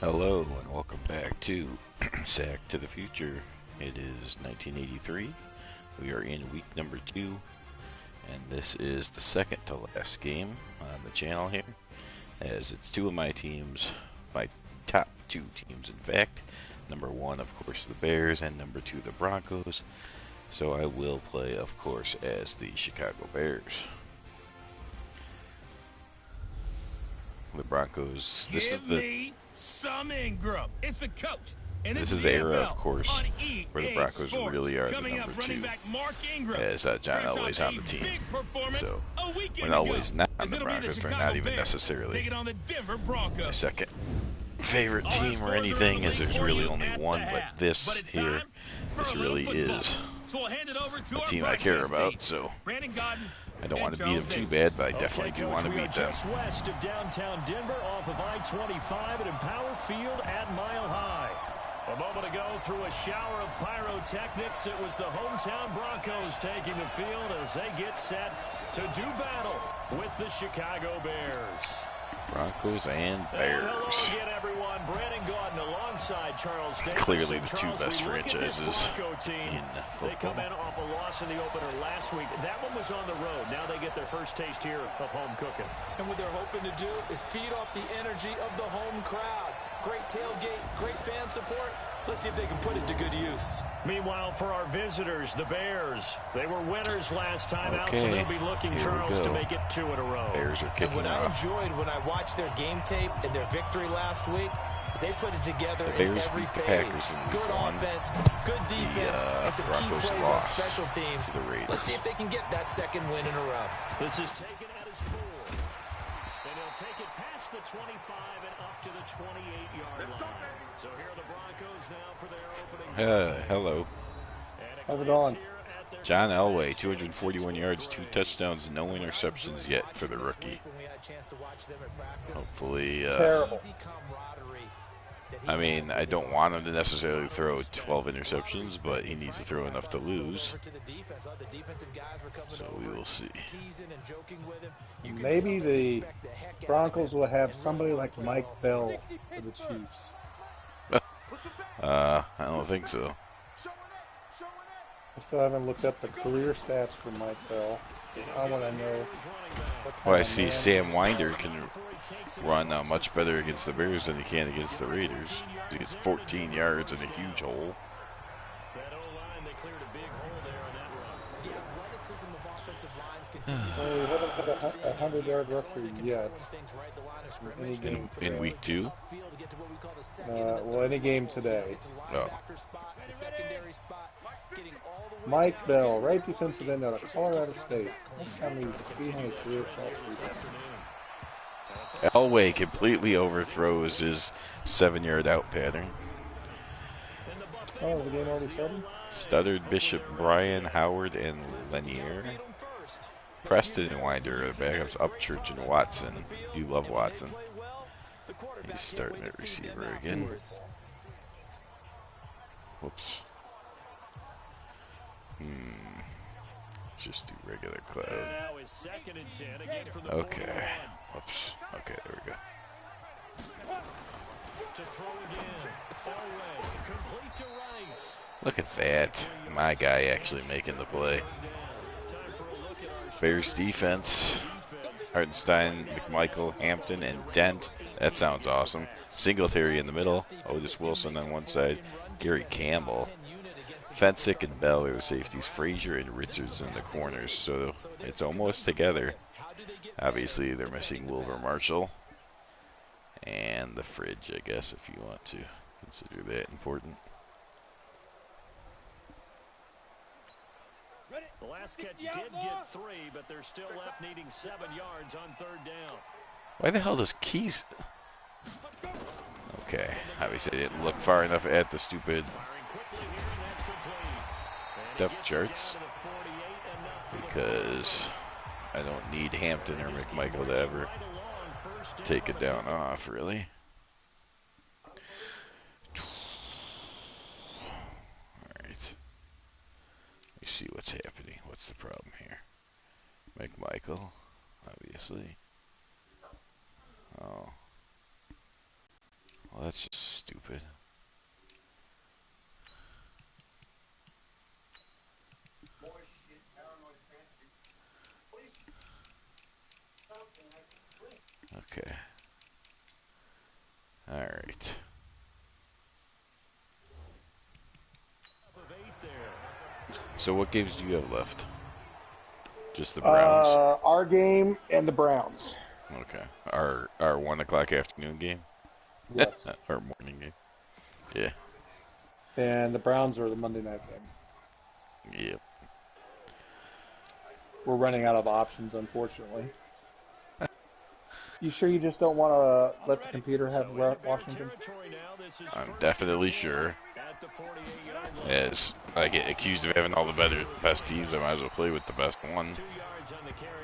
Hello and welcome back to Sack to the Future. It is 1983. We are in week number 2, and this is the second to last game on the channel here, as it's two of my teams, my top two teams in fact. Number 1, of course, the Bears, and number 2, the Broncos. So I will play, of course, as the Chicago Bears. The Broncos, this is the... Some Ingram. It's a coach. And this is the era, of course, where the Broncos really are the number 2, as John Elway's on the team. So, when Elway's not on the Broncos, they're not even necessarily my second favorite team or anything, as there's really only one, but this here, this really is the team I care about, so I don't want to beat them too bad, but I definitely do want to beat them. Just west of downtown Denver, off of I-25 at Empower Field at Mile High. A moment ago, through a shower of pyrotechnics, it was the hometown Broncos taking the field as they get set to do battle with the Chicago Bears. Broncos and Bears. Hello again, everyone. Brandon Gaudin alongside Charles Davis. Clearly the two best franchises in football. They come in off a loss in the opener last week. That one was on the road. Now they get their first taste here of home cooking. And what they're hoping to do is feed off the energy of the home crowd. Great tailgate, great fan support. Let's see if they can put it to good use. Meanwhile, for our visitors, the Bears, they were winners last time out, so they'll be looking, Charles, to make it 2 in a row. Bears are kicking and what off. I enjoyed when I watched their game tape and their victory last week is they put it together in every phase. Good offense, good defense, and some key plays on special teams. Let's see if they can get that second win in a row. This is taken at his 4. And he'll take it past the 25 and up to the 28-yard line. So here are the Broncos now for their opening. Hello. How's it going? John Elway, 241 yards, 2 touchdowns, no interceptions yet for the rookie. Hopefully, I mean, I don't want him to necessarily throw 12 interceptions, but he needs to throw enough to lose. So we will see. Maybe the Broncos will have somebody like Mike Bell for the Chiefs. I don't think so. I still haven't looked up the career stats for Mike Bell. I want to know. Well, I see Sam Winder can run much better against the Bears than he can against the Raiders. He gets 14 yards and a huge hole. So we haven't had a 100-yard rusher yet. Any game in week 2? Well, any game today. Oh. Mike Bell, right defensive end out of Colorado State. Let's see how many career shots he got. Elway completely overthrows his 7-yard out pattern. Oh, is the game already started? Studdard, Bishop, Bryan, Howard, and Lanier. Preston and Winder are the backups. Upchurch and Watson. You love Watson. He's starting at receiver again. Whoops. Just do regular cloud. Okay. Whoops. Okay, there we go. Look at that. My guy actually making the play. Bears defense. Hartenstein, McMichael, Hampton, and Dent. That sounds awesome. Singletary in the middle. Otis Wilson on one side. Gary Campbell. Fensick and Bell are the safeties. Frazier and Richards in the corners. So it's almost together. Obviously, they're missing Wilbur Marshall. And the fridge, I guess, if you want to consider that important. The last catch did get 3, but they're still left needing 7 yards on 3rd down. Why the hell does Keys... Okay, obviously I didn't look far enough at the stupid depth charts, because I don't need Hampton or McMichael to ever take it down off, really. Alright. Let me see what's happening. What's the problem here? McMichael, obviously. Oh. Well, That's just stupid. Okay. All right. So what games do you have left? Just the Browns? Our game and the Browns. Okay. Our 1 o'clock afternoon game? Yes. Our morning game? Yeah. And the Browns are the Monday night game. Yep. We're running out of options, unfortunately. You sure you just don't want to let the computer have Washington? I'm definitely sure. As I get accused of having all the best teams, I might as well play with the best one.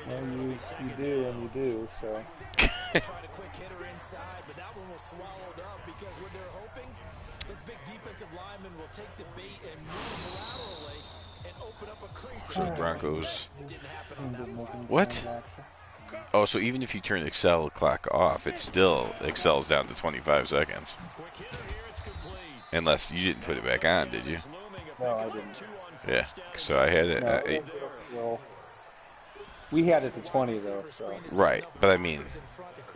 Well, you do, and you do, so. Tried a quick hitter inside, but that one was swallowed up because what they're hoping, those big defensive linemen will take the bait and move laterally and open up a crease. So the Broncos. What? Oh, so even if you turn Excel clock off, it still excels down to 25 seconds. Unless you didn't put it back on, did you? No, I didn't. Yeah, so I had it. Well, we had it to 20, though. So. Right, but I mean,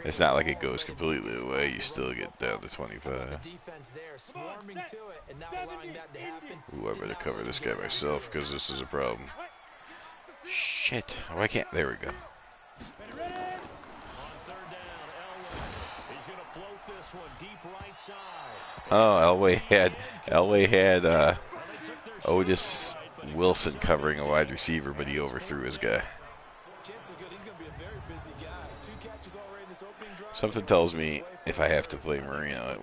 it's not like it goes completely away. You still get down to 25. Ooh, I better cover this guy myself because this is a problem. Shit. Why can't... There we go. Oh, Elway had Otis Wilson covering a wide receiver, but he overthrew his guy. Something tells me if I have to play Marino, I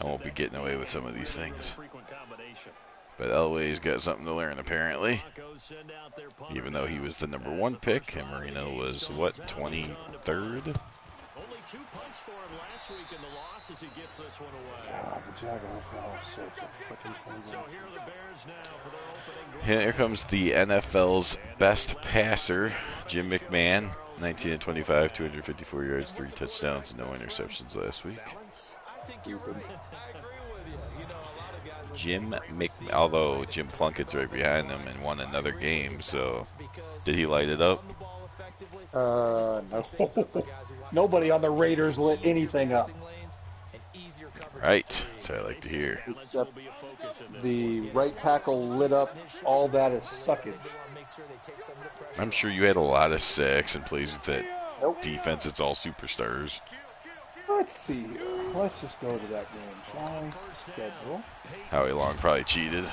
won't be getting away with some of these things. But Elway's got something to learn, apparently. Even though he was the #1 pick, and Marino was, what, 23rd? Only 2 punts for him last week in the loss as he gets this one away. The Jaguars have all sorts of fucking things. So here are the Bears now for their opening drive. Here comes the NFL's best passer, Jim McMahon. 19 and 25, 254 yards, 3 touchdowns, no interceptions last week. Jim McMahon, although Jim Plunkett's right behind him and won another game, so did he light it up? No. Nobody on the Raiders lit anything up. Right, that's what I like to hear. Except the right tackle lit up all that is suckage. I'm sure you had a lot of sacks and plays with that defense. It's all superstars. Let's see here. Let's just go to that game, shall we? Schedule. Howie Long probably cheated.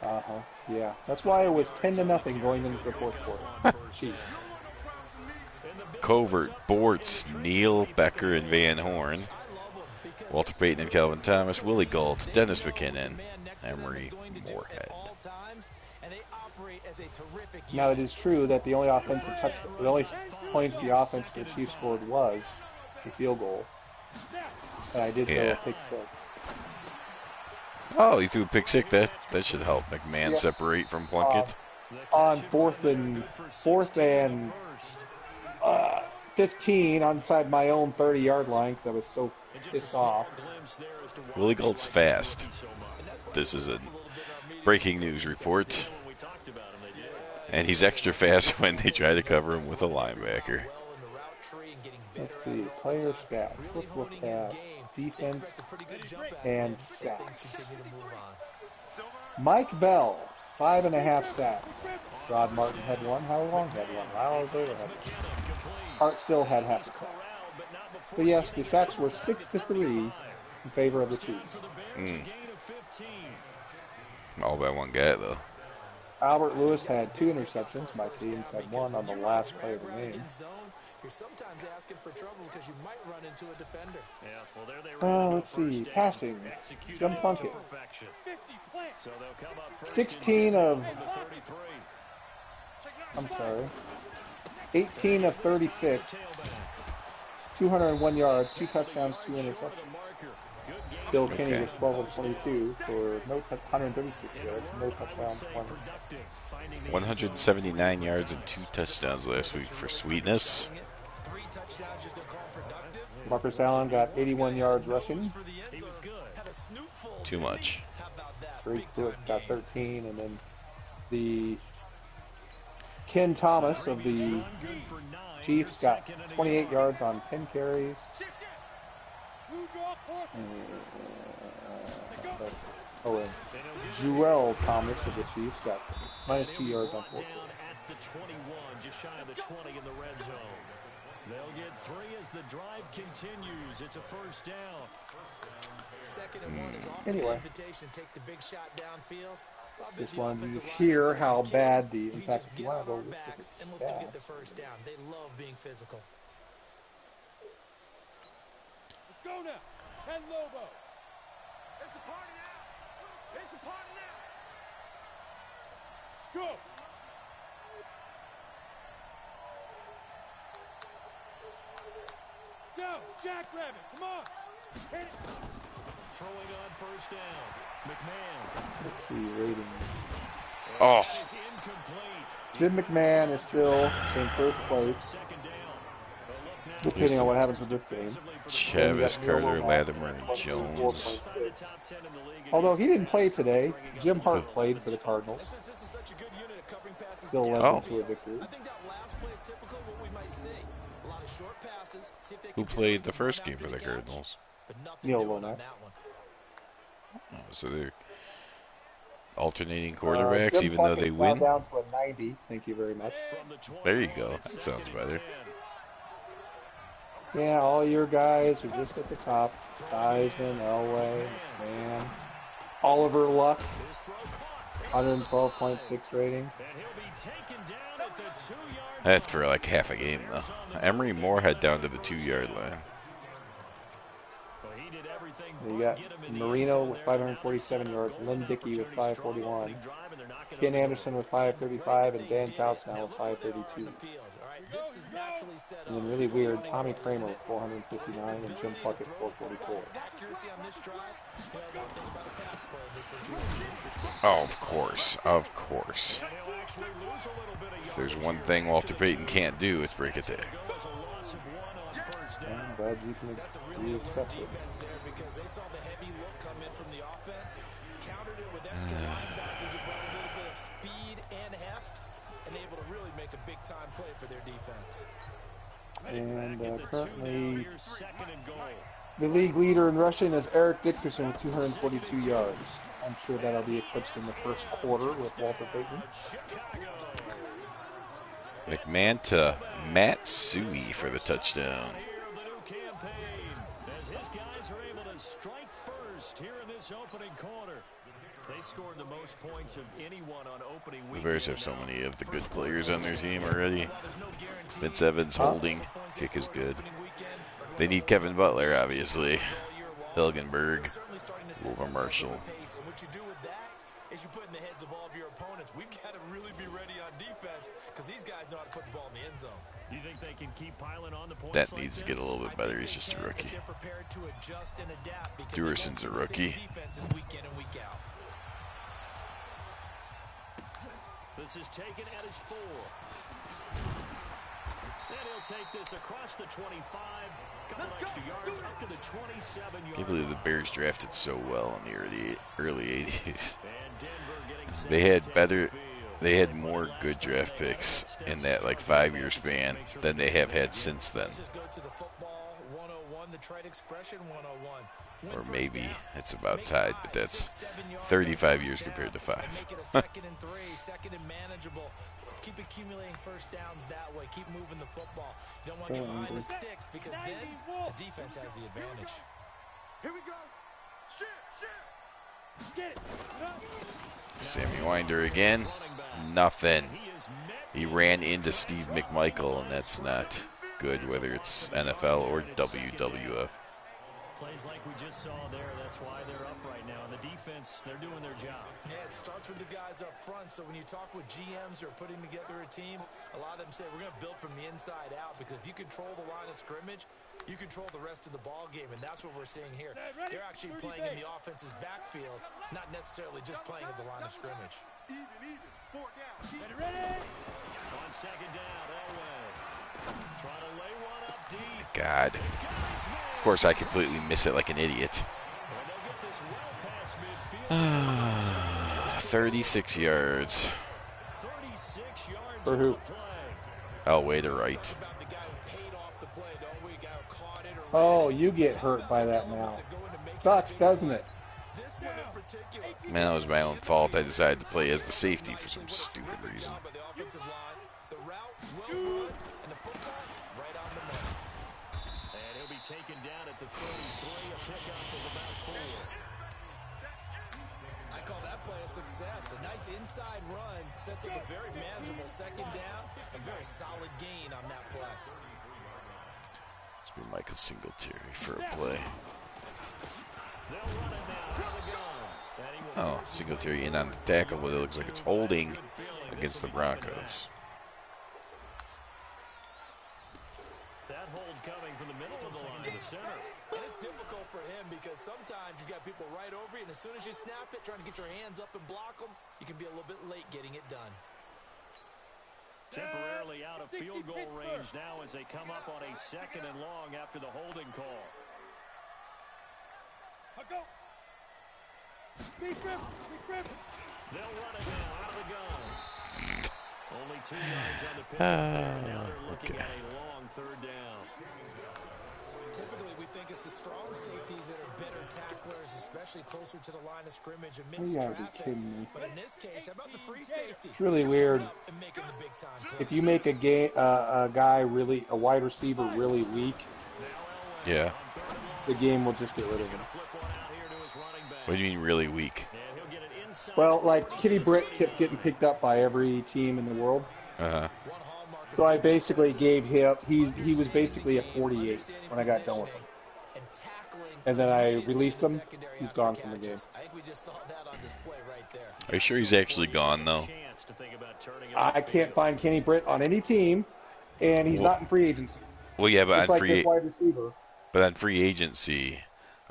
Yeah. That's why it was 10-0 going into the fourth quarter. Jeez. Covert, Bortz, Neal, Becker, and Van Horn. Walter Payton and Calvin Thomas, Willie Gault, Dennis McKinnon, Emery Moorhead. Now, it is true that the only points the offense for the Chiefs scored was the field goal. And I did throw a pick six. Oh, he threw a pick six. That should help McMahon separate from Plunkett. On fourth and 15 inside my own 30-yard line because I was so pissed off. Willie Gault's fast. This is a breaking news report. And he's extra fast when they try to cover him with a linebacker. Let's see, player stats. Let's look at defense and sacks. Mike Bell, 5.5 sacks. Rod Martin had 1. How Long had 1. Lyle Taylor had 1. Hart still had half a sack. So yes, the sacks were 6-3 in favor of the Chiefs. All by one guy, though. Albert Lewis had 2 interceptions. Mike Haynes had 1 on the last play of the game. You're sometimes asking for trouble because you might run into a defender. Let's see. Passing. Jim Plunkett. 18 of 36. 201 yards, 2 touchdowns, 2 interceptions. Bill Kenny was 12 of 22 for 136 yards, no touchdowns, 1. 179 yards and 2 touchdowns last week for Sweetness. Marcus Allen got 81 yards rushing. Too much. Drake Cook got 13, and then the Ken Thomas of the Chiefs got 28 yards on 10 carries. And Joel Thomas of the Chiefs got -2 yards on 4 carries. At the 21, just shy of the 20 in the red zone. They'll get 3 as the drive continues. It's a first down. Second and 1 is off anyway, invitation to take the big shot downfield. Just wanted you to hear how bad the, in fact, if you want to go look at the stats. Get the first down. They love being physical. Let's go now. Ken Lobo. It's a party now. It's a party now. Go. Go, Jackrabbit. Come on. Hit it. Throwing on first down. McMahon. Let's see, rating. Oh. Jim McMahon is still in first place, depending on what happens with this game. Travis, Carter, Latimer, and Jones. Although he didn't play today, Jim Hart played for the Cardinals. Still led them to a victory. Who played the first game for the Cardinals? Neil Lomax. Oh, so they're alternating quarterbacks, even though they Now win? down to a 90. Thank you very much. There you go. That sounds better. Yeah, all your guys are just at the top. Theismann, Elway, McMahon, Oliver Luck, 112.6 rating. That's for like half a game, though. Emery Moorhead down to the 2-yard line. You got Marino with 547 yards, Lynn Dickey with 541, Ken Anderson with 535, and Dan Couch now with 532. And then really weird, Tommy Kramer with 459 and Jim Plunkett 444. Oh, of course. Of course. If there's one thing Walter Payton can't do, it's break it there. I'm glad you can accept it. Because they saw the heavy look come in from the offense, countered it with extra linebackers who brought a little bit of speed and heft, and able to really make a big-time play for their defense. And currently, the league leader in rushing is Eric Dickerson with 242 yards. I'm sure that'll be eclipsed in the first quarter with Walter Payton. McMahon to Matsui for the touchdown. Strike first here in this opening quarter. They scored the most points of anyone on opening weekend. The Bears have so many of the good players on their team already. Vince Evans holding. Kick is good. They need Kevin Butler, obviously. Hilgenberg. Wilbur Marshall. What you do with that is you put in the heads of all of your opponents. We've got to really be ready on defense because these guys know how to put the ball in the end zone. You think they can keep piling on the points? That needs to get a little bit better. He's just a rookie. Duerson's a rookie. This is taken at his 4. And he'll take this across the 25. Couple extra yards up to the 27-yard. I can't believe the Bears drafted so well in the early 80s. They had more good draft picks in that like 5-year span than they have had since then. Or maybe it's about tied, but that's 35 years compared to 5. Keep accumulating first downs that way. Keep moving the football. You don't want to get behind the sticks because then the defense has the advantage. Here we go. Shit. Get it. Sammy Winder again. Nothing. He ran into Steve McMichael, and that's not good, whether it's NFL or WWF. Plays like we just saw there, that's why they're up right now. And the defense, they're doing their job. Yeah, it starts with the guys up front. So when you talk with GMs who are putting together a team, a lot of them say we're going to build from the inside out because if you control the line of scrimmage, you control the rest of the ball game, and that's what we're seeing here. They're actually playing in the offense's backfield, not necessarily just playing at the line of scrimmage. Even. 4 down. Ready? On second down, Elway. Trying to lay one up deep. God. Of course, I completely miss it like an idiot. 36 yards. For who? Oh, way to right. Oh, you get hurt by that now. Sucks, doesn't it? Man, that was my own fault. I decided to play as the safety for some stupid reason. Taken down at the 33, a pickup of about 4. I call that play a success. A nice inside run sets up a very manageable second down. A very solid gain on that play. It's been Michael Singletary for a play. Oh, Singletary in on the tackle, but it looks like it's holding against the Broncos. That hold coming from the middle of the line to the center. And it's difficult for him because sometimes you've got people right over you, and as soon as you snap it, trying to get your hands up and block them, you can be a little bit late getting it done. Temporarily out of field goal range now as they come up on a 2nd and long after the holding call. They'll run it now out of the gun. Only 2 yards on the pick. Now they're looking at a long 3rd down. Typically, we think it's the strong safeties that are better tacklers, especially closer to the line of scrimmage amidst traffic. But in this case, how about the free safety? It's really weird. If you make a guy really, a wide receiver really weak, yeah, the game will just get rid of him. What do you mean really weak? Well, like Kenny Britt kept getting picked up by every team in the world. So I basically gave him, he was basically a 48 when I got done with him. And then I released him, he's gone from the game. Are you sure he's actually gone, though? I can't find Kenny Britt on any team, and he's not in free agency. Well, yeah, but just on like free wide receiver. But on free agency,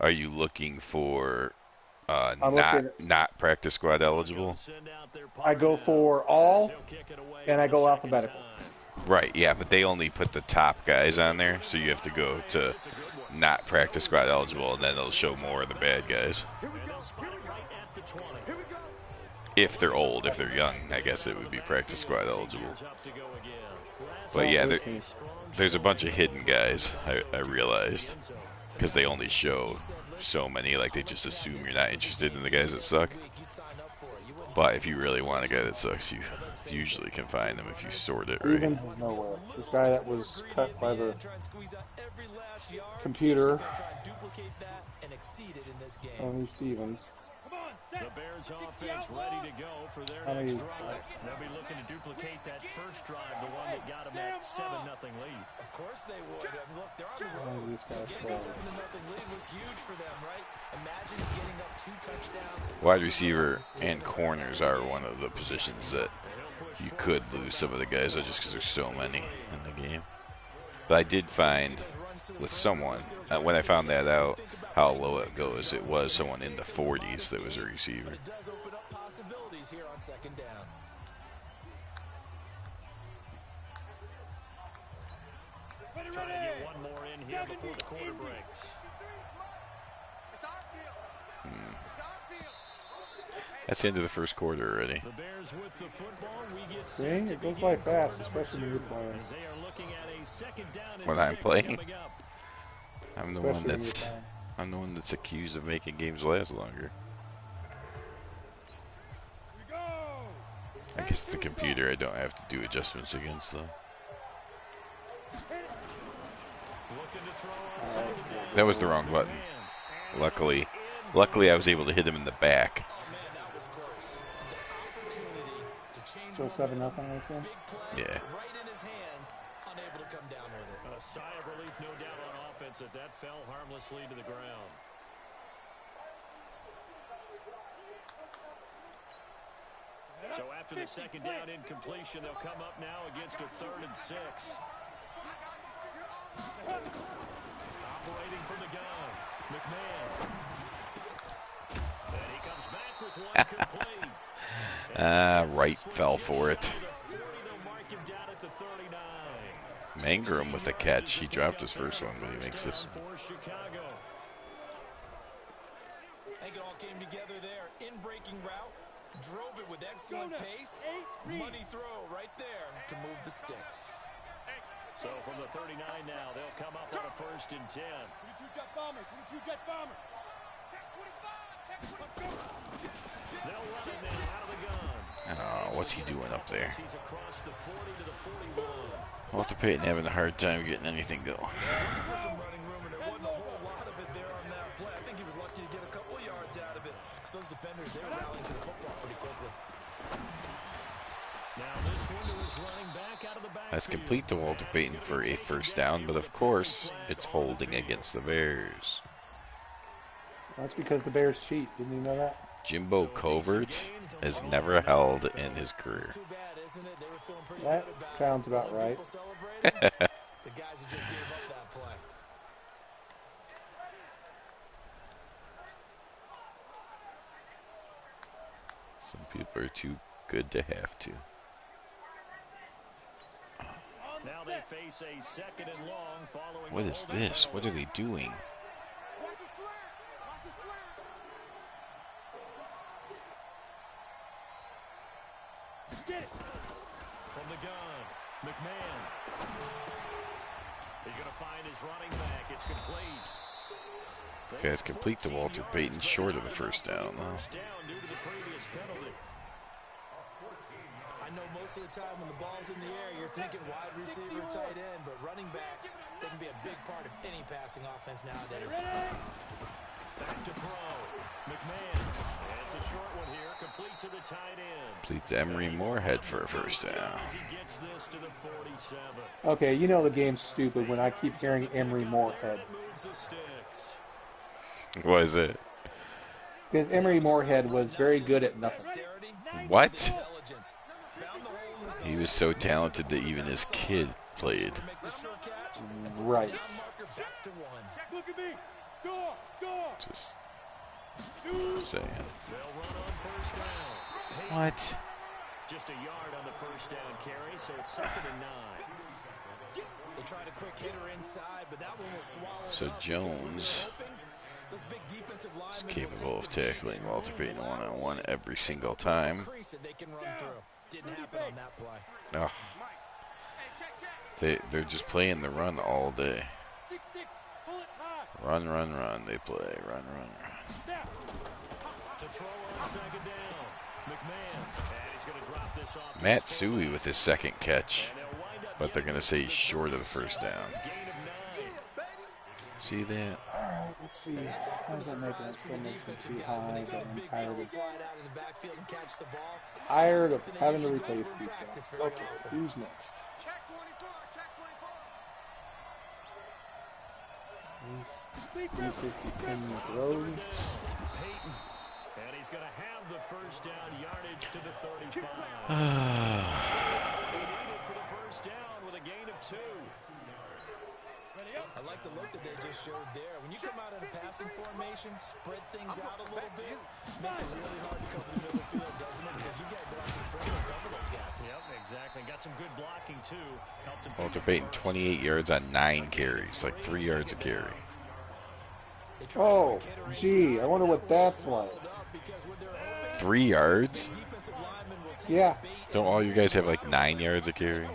are you looking for not practice squad eligible? I go for all, and I go alphabetical. Right, yeah, but they only put the top guys on there, so you have to go to not practice squad eligible, and then they'll show more of the bad guys. If they're old, if they're young, I guess it would be practice squad eligible. But yeah, there's a bunch of hidden guys, I realized, because they only show so many, like they just assume you're not interested in the guys that suck. But if you really want a guy that sucks, you usually can find him if you sort it right. Stevens is nowhere. This guy that was cut by the computer. Only Stevens. The Bears offense ready to go for their next drive. They'll be looking to duplicate that first drive, the one that got them that 7-0 lead. Of course they would. I mean, look, they're on the road. So getting a 7-0 lead was huge for them, right? Imagine getting up 2 touchdowns. Wide receiver and corners are one of the positions that you could lose some of the guys just because there's so many in the game. But I did find with someone, when I found that out, how low it goes, it was someone in the 40s that was a receiver. It does open up possibilities here on 2nd down. Trying to get one more in here before the quarter breaks. That's the end of the first quarter already. The Bears with the football. We get Dang, it goes by fast, especially when you're playing. As they are looking at a 2nd down and When I'm 6 playing, coming up. I'm the one that's accused of making games last longer. I guess the computer I don't have to do adjustments against though. That was the wrong button. Luckily I was able to hit him in the back. So 7-0, I assume? Yeah. Right in his hands, unable to come down with it. A sigh of relief, no doubt, on offense that fell harmlessly to the ground. So after the 2nd down incompletion, they'll come up now against a 3rd and 6. Operating from the gun, McMahon. And he comes back with one complete. Wright fell for it. Mangrum with a catch. He dropped his first one, but he makes this one. I think it all came together there. In-breaking route, drove it with excellent pace. Money throw right there to move the sticks. So from the 39 now, they'll come up on a 1st and 10. 22 jet bomber, 22 jet bomber. Check 25, check 25. They'll run it now out of the gun. Oh, what's he doing up there? He's across the 40 to the 41. Walter Payton having a hard time getting anything going. There's some running room, and there wasn't a whole lot of it there on that play. I think he was lucky to get a couple yards out of it. Because those defenders, they were rallying to the football pretty quickly. Now this window is running back out of the back. That's complete to Walter Payton for a 1st down, but of course, it's holding against the Bears. That's because the Bears cheat. Didn't you know that? Jimbo Covert has never held in his career. That sounds about right. The guys who just gave up that play. Some people are too good to have to. Now they face a 2nd and long following. What is this? What are they doing? Get it. From the gun, McMahon. He's going to find his running back. It's complete. Okay, it's complete to Walter Payton, short of the 1st down, though. First down due to the previous penalty. I know most of the time when the ball's in the air, you're thinking wide receiver, tight end, but running backs, they can be a big part of any passing offense nowadays. Back to throw. McMahon. And it's a short one here, complete to the tight end. Complete to Emery Moorhead for a 1st down. He gets this to the 47. Okay, you know the game's stupid when I keep hearing Emery Moorhead. Moves the sticks. What is it? Because Emery Moorhead was very good at nothing. What? He was so talented that even his kid played. Right. Look at me. Door, door. Just saying. They'll run on 1st down. What? Just a yard on the 1st down carry, so it's 2nd and 9. They tried a quick hitter inside, but that one was swallowed. So Jones is capable of tackling Walter Payton one-on-one every single time. Didn't happen on that play. Oh. They're just playing the run all day. Run, run, run. They play run, run, run. To throw on 2nd down. McMahon. And he's going to drop this off. Matt Suey with his 2nd catch, but they're going to say he's short of the 1st down. See that? Alright, let's see. How does that make it? It still makes it too high, but I'm tired of having to replace these guys. Okay, who's next? He's 360 throws. And he's going to have the 1st down yardage to the 35. He needed for the 1st down with a gain of 2. I like the look that they just showed there. When you come out in a passing formation, spread things out a little bit, makes it really hard to cover the middle field, doesn't it? Because you got to go out to the perimeter and cover those guys. Yep, exactly. Got some good blocking, too. Helped him. Walter Payton, 28 yards on 9 carries, like 3 yards a carry. Oh, gee, I wonder what that's like. 3 yards? Yeah. Don't all you guys have like 9 yards a carry?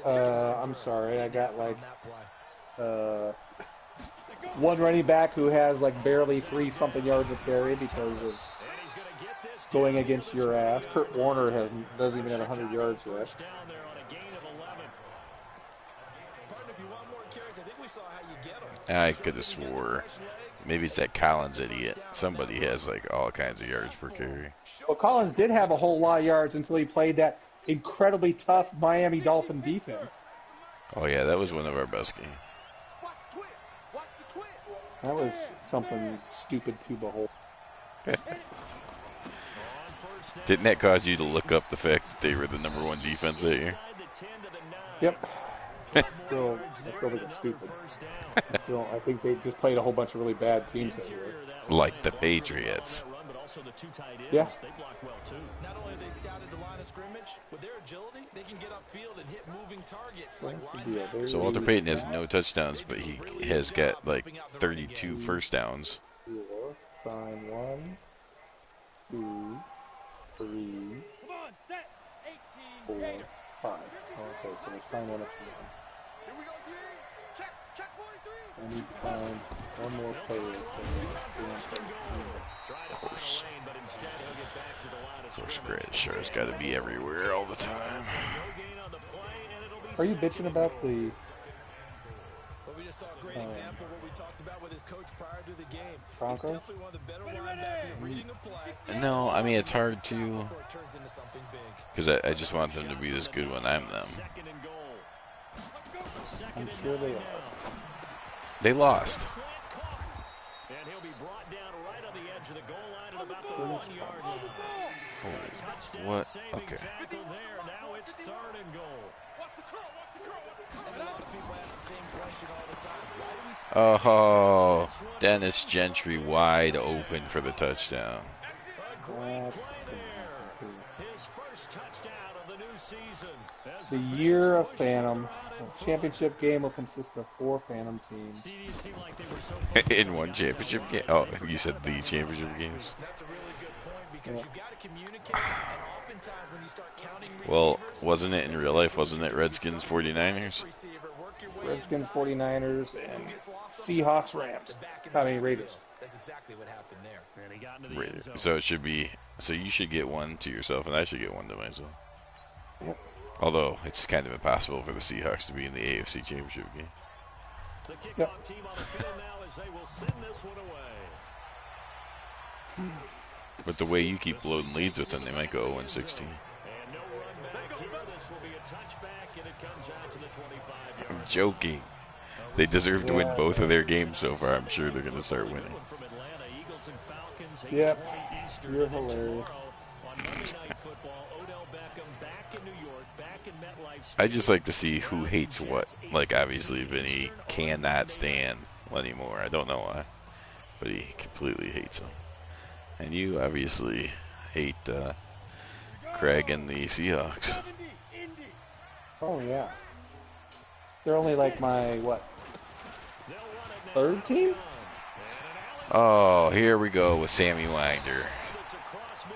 I'm sorry, I got like one running back who has like barely 3-something yards a carry because of going against your ass. Kurt Warner doesn't even have 100 yards yet. I could have swore. Maybe it's that Collins idiot. Somebody has like all kinds of yards per carry. Well, Collins did have a whole lot of yards until he played that incredibly tough Miami Dolphin defense. Oh yeah, that was one of our best games. That was something stupid to behold. Didn't that cause you to look up the fact that they were the #1 defense that year? Yep. I still think it's stupid. I think they just played a whole bunch of really bad teams that year. Like the Patriots. also the two tight ends. Yeah. They block well, too. Not only have they scouted the line of scrimmage, with their agility, they can get upfield and hit moving targets. So Walter Payton has no touchdowns, but he has got like 32 first downs. Sign 1, 2, 3, 4, 5. Okay, so we sign 1 extra one. I need to find one more player. Of course, Grant sure has got to be everywhere all the time. Are you bitching about the Well, we just saw a great example of what we talked about with his coach prior to the game. Broncos? He's definitely one of the better linebackers at reading a play. No, I mean, it's hard to, because I just want them to be this good when I'm them. I'm sure they are. They lost. And he'll be brought down right on the edge of the goal line at about the 1 yard line. Oh, what? Okay. Tackle there. Now it's 3rd and goal. Oh, Dennis Gentry wide open for the touchdown. His first touchdown of the new season. The year of Phantom. The championship game will consist of 4 Phantom teams. In one championship game? Oh, you said the championship games. That's a really good point because you got to communicate, and oftentimes when you start counting Well, wasn't it in real life? Wasn't it Redskins 49ers? Redskins 49ers and Seahawks Rams. I mean Raiders. That's exactly what happened there. Raiders. So it should be. So you should get one to yourself, and I should get one to myself. Yep. Although it's kind of impossible for the Seahawks to be in the AFC Championship game. The kickoff team on the field now as they will send this one away. But the way you keep loading leads with them, they might go 0-16. And no run back here. This will be a touchback, and it comes out to the 25-yard. I'm joking. They deserve to win both of their games so far. I'm sure they're going to start winning. Yep. You're hilarious. I just like to see who hates what. Like, obviously, Vinny cannot stand Lenny Moore. I don't know why, but he completely hates him. And you obviously hate Craig and the Seahawks. Oh, yeah. They're only like my, what, 3rd team? Oh, here we go with Sammy Winder.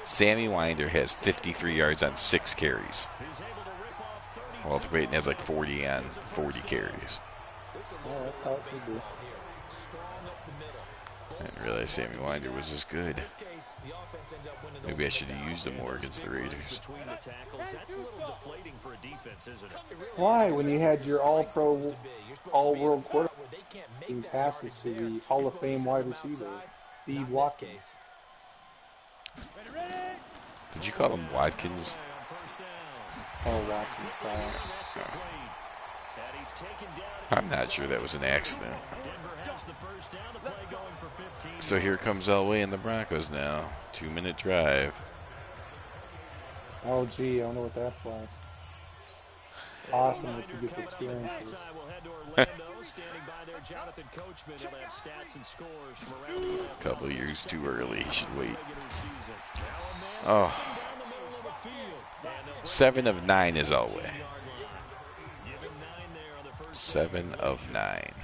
Sammy Winder has 53 yards on 6 carries. Walter Payton has like 40 on 40 carries. Oh, that's how it should be. I didn't realize Sammy Winder was this good. Maybe I should have used him more against the Raiders. Why, when you had your all-pro, all-world quarterback who passes to the Hall of Fame wide receiver, Steve Watkins? Did you call him Watkins? Oh, Watkins, sorry. I'm not sure that was an accident. So here comes Elway and the Broncos now. 2-minute drive. Oh, gee, I wonder what that's like. Awesome if you get the experiences. Couple years too early. He should wait. Oh. 7 of 9 is Elway. 7 of 9.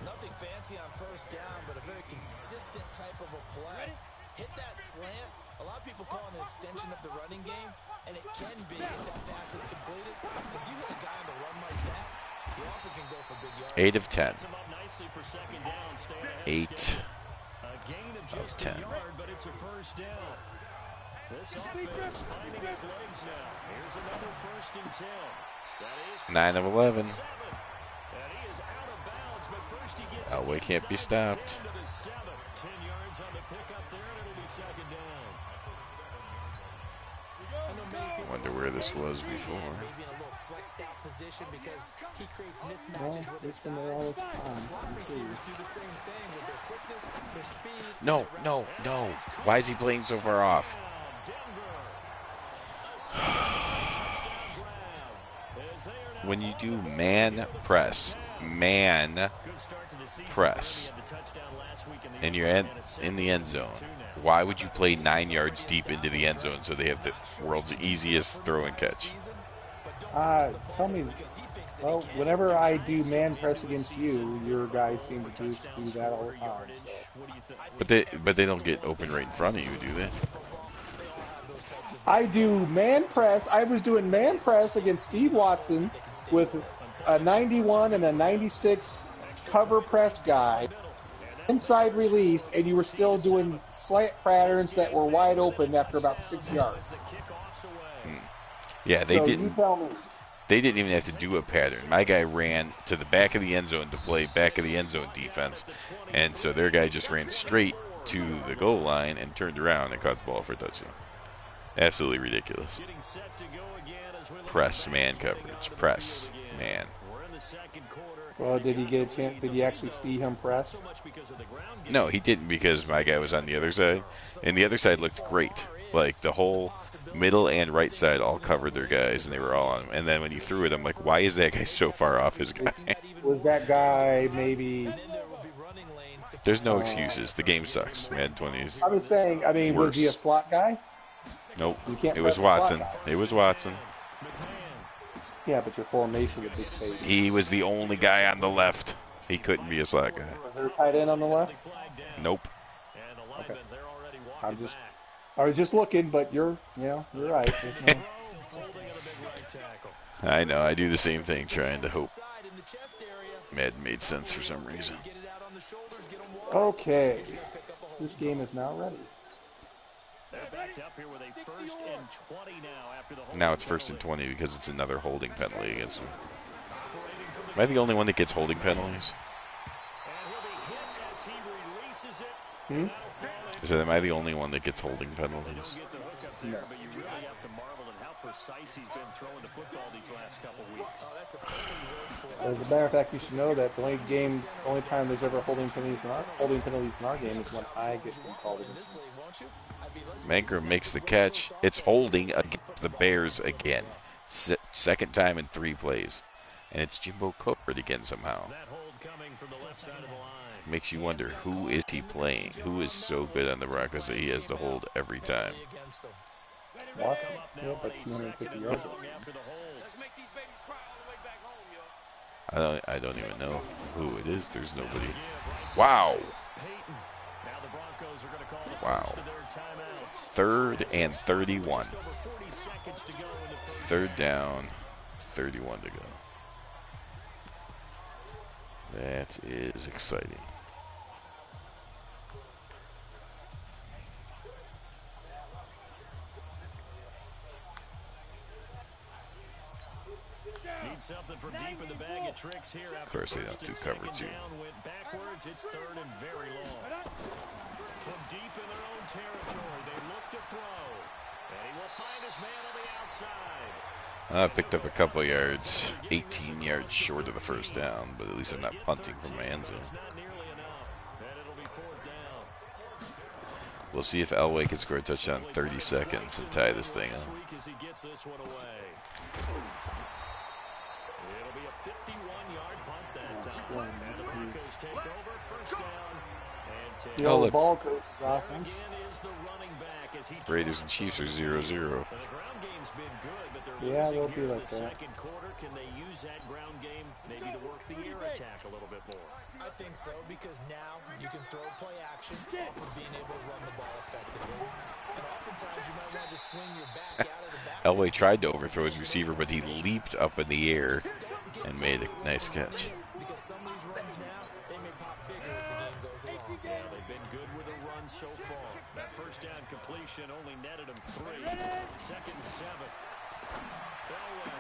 Nothing fancy on first down, but a very consistent type of a play. Hit that slant. A lot of people call it an extension of the running game, and it can be if that pass is completed. Because you hit a guy on the run like that, the offer can go for big yards. 8 of 10. 8 of 10. But it's a first down. This offense finding its legs now. Here's another 1st and 10. 9 of 11. And he is out of bounds, but first he gets Elway can't be stopped. 10 yards on the pickup there, and it'll be 2nd down. Wonder where this was before. Maybe in a little flexed out position because he creates mismatches Well, with his this one there all the time. Slot receivers do the same thing with their quickness, their speed. No, no, no. Why is he playing so far off? When you do man press man press and you're in the end zone, why would you play 9 yards deep into the end zone so they have the world's easiest throw and catch? Tell me. Well, whenever I do man press against you, your guys seem to do that all the time. So. But they don't get open right in front of you, do they? I do man press. I was doing man press against Steve Watson with a 91 and a 96 cover press guy, inside release, and you were still doing slant patterns that were wide open after about 6 yards. Yeah, they didn't. You tell me. They didn't even have to do a pattern. My guy ran to the back of the end zone to play back of the end zone defense, and so their guy just ran straight to the goal line and turned around and caught the ball for a touchdown. Absolutely ridiculous. Press man coverage. Press man. Well, did he get a chance? Did you actually see him press? No, he didn't because my guy was on the other side, and the other side looked great. Like the whole middle and right side all covered their guys, and they were all on him. And then when he threw it, I'm like, why is that guy so far off his guy? Was that guy maybe? There's no excuses. The game sucks. Madden 20s. I was saying. I mean, worse. Was he a slot guy? Nope. It was Watson. It was Watson. Yeah, but your formation would dictate. He was the only guy on the left. He couldn't be a slot guy. Was there a tight end on the left? Nope. Okay. I was just looking, but you're right. I know. I do the same thing, trying to hope Madden made sense for some reason. Okay. This game is now ready. Now it's 1st and 20 because it's another holding penalty against him. Am I the only one that gets holding penalties? So am I the only one that gets holding penalties? No. As a matter of fact, you should know that the only time there's ever holding penalties in our game is when I get them called against. Manker makes the catch. It's holding against the Bears again. Second time in 3 plays. And it's Jimbo Copeland again somehow. Makes you wonder, who is he playing? Who is so good on the Broncos that he has to hold every time? Watson? Yeah, but 250 yards. I don't even know who it is. There's nobody. Wow. Wow. 3rd and 31. 3rd down, 31 to go. That is exciting. Something from deep in the bag of tricks here. Of course, they don't do cover two. Backwards, it's 3rd and very long. From deep in their own territory, they look to throw. And he will find his man on the outside. Picked up a couple yards, 18 yards short of the 1st down, but at least I'm not punting from my end zone. We'll see if Elway can score a touchdown in 30 seconds and tie this thing up. It'll be a 51-yard punt that time. And the Broncos take over, 1st down. You know, the ball coach offense. Raiders and Chiefs are 0-0. Yeah, they'll be like that. Second quarter, can they use that ground game maybe to work the air attack a little bit more? I think so, because now you can throw play action off of being able to run the ball effectively. And oftentimes you might want to just swing your back out of the back. Elway tried to overthrow his receiver, but he leaped up in the air and made a nice catch. Because some of these runs now, they may pop bigger as the game goes along. Yeah, they've been good with a run so far. That 1st down completion only netted him 3. 2nd and 7. Elway.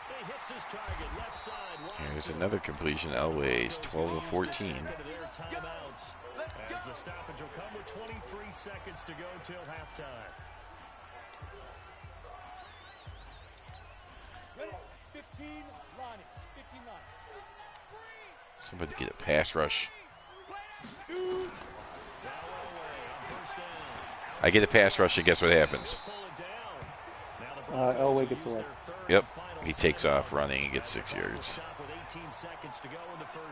He hits his target, left side. Here's another completion. Elway's 12 of 14. As the stoppage will come with 23 seconds to go till halftime. 15, Lonnie. 15, Lonnie. Somebody get a pass rush. I get a pass rush, and guess what happens? Elway gets away. Yep. He takes off running and gets 6 yards.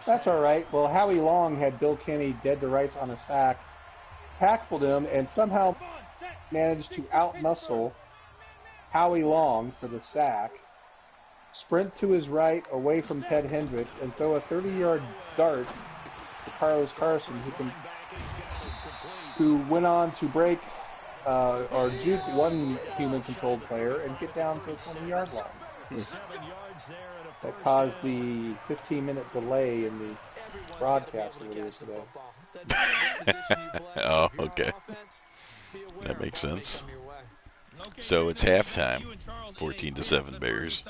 That's all right. Well, Howie Long had Bill Kenny dead to rights on a sack, tackled him, and somehow managed to outmuscle Howie Long for the sack, sprint to his right away from Ted Hendricks, and throw a 30-yard dart to Carlos Carson, who went on to break or juke one human-controlled player and get down to the 20-yard line. That caused the 15-minute delay in the broadcast earlier today. Oh, okay. That makes sense. So it's halftime, 14-7 Bears.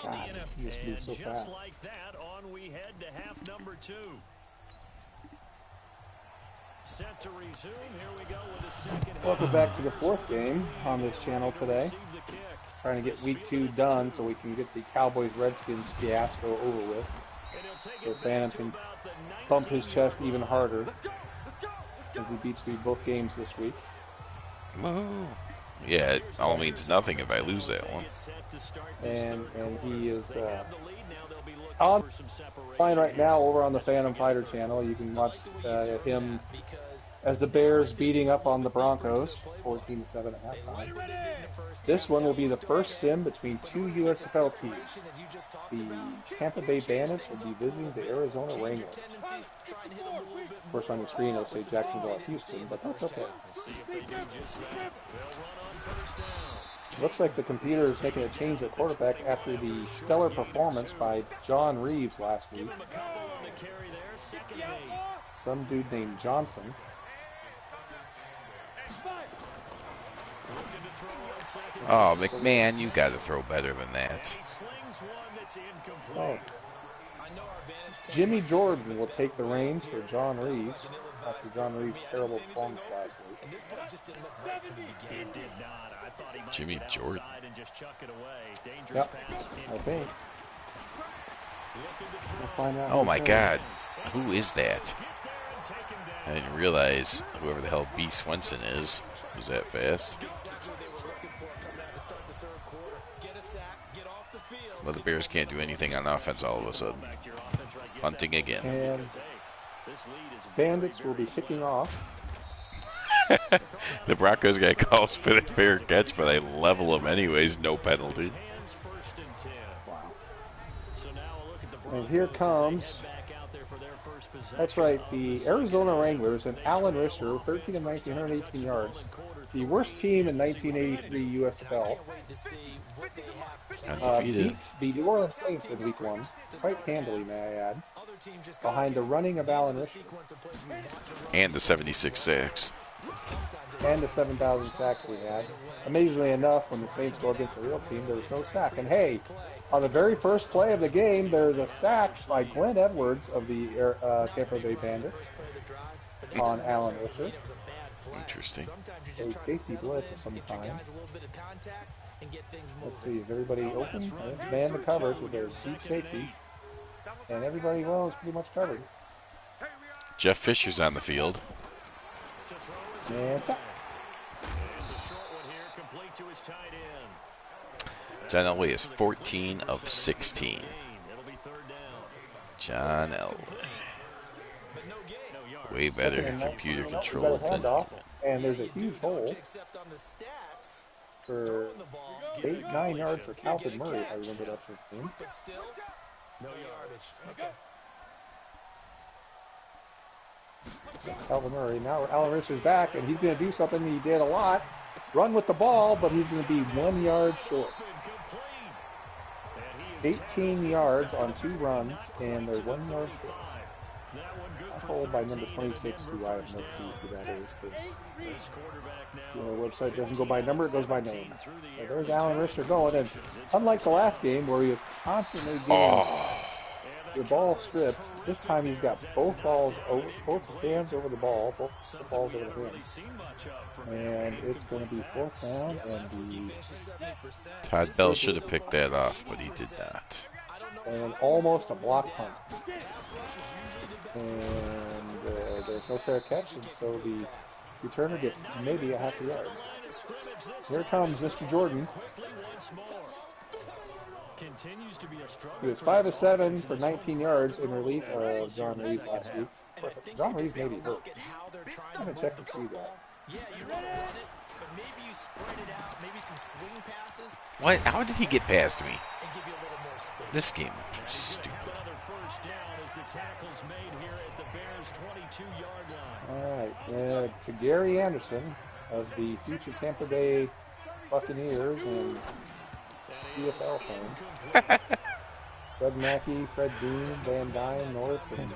God, you just moved so fast. Like that, on we head to half number 2. Set to resume. Here we go with the second half. Welcome back to the 4th game on this channel today. Trying to get week 2 done so we can get the Cowboys-Redskins fiasco over with. So Phantom can bump his chest even harder as he beats me both games this week. Whoa. Yeah, it all means nothing if I lose that one. And he is online right now over on the Phantom Fighter channel. You can watch him as the Bears beating up on the Broncos, 14-7 at halftime. This one will be the first sim between 2 USFL teams. The Tampa Bay Bandits will be visiting the Arizona Wranglers. Of course, on your screen it'll say Jacksonville at Houston, but that's okay. Looks like the computer is making a change at quarterback after the stellar performance by John Reeves last week. Some dude named Johnson. Oh, McMahon, you got to throw better than that. Oh. Jimmy Jordan will take the reins for John Reeves after John Reeves' terrible performance last week. Jimmy Jordan. Yep, I think. We'll find out. Oh my God, who is that? I didn't realize whoever the hell B. Swenson is was that fast. Well, the Bears can't do anything on offense all of a sudden. Punting again. And Bandits will be kicking off. The Broncos got calls for the fair catch, but they level them anyways, no penalty. Wow. And here comes, that's right, the Arizona Wranglers and Alan Risher, 13 of 19, 118 yards. The worst team in 1983 USFL. Beat the New Orleans Saints in week 1, quite handily, may I add, behind the running of Alan Risher. And the 76 sacks. And the 7,000 sacks we had. Amazingly enough, when the Saints go against a real team, there was no sack. And hey, on the very first play of the game, there's a sack by Glenn Edwards of the Tampa Bay Bandits on Alan Risher. Interesting. A safety blitz of some kind. Let's see, is everybody open? It's man to coverage with their deep safety. And everybody, well, is pretty much covered. Jeff Fisher's on the field. And sack. John Elway is 14 of 16. John Elway. Way better computer controls than defense. And there's a huge hole for 8-9 yards for Calvin Murray, if I remember that's his name. No yardage. Okay. Calvin Murray. Now Alan Risher's back, and he's going to do something he did a lot. Run with the ball, but he's going to be 1 yard short. 18 yards on 2 runs, and they're 1 yard short. Followed by number 26, who I have no clue who that is, because the website doesn't go by number, it goes by name. So there's Alan Risher going, and unlike the last game where he was constantly getting the ball stripped, this time he's got both hands over the ball, both the balls over the hands. And it's going to be 4th down, and Todd Bell should have picked that off, but he did not. And almost a block punt. And there's no fair catch, and so the returner gets maybe a half a yard. Here comes Mr. Jordan. continues to be a struggle. He was 5 of 7 for 19 yards in relief of John Reeves last week. John Reeves may be hurt. I haven't checked to see that. Yeah, you want to run it, but maybe you spread it out, maybe some swing passes. What? How did he get past me? And give you a little more space. This game is stupid. Another first down as the tackle's made here at the Bears' 22-yard line. All right, to Gary Anderson of the future Tampa Bay Buccaneers and CFL fame. Fred Mackey, Fred Dean, Van Dyne, North, and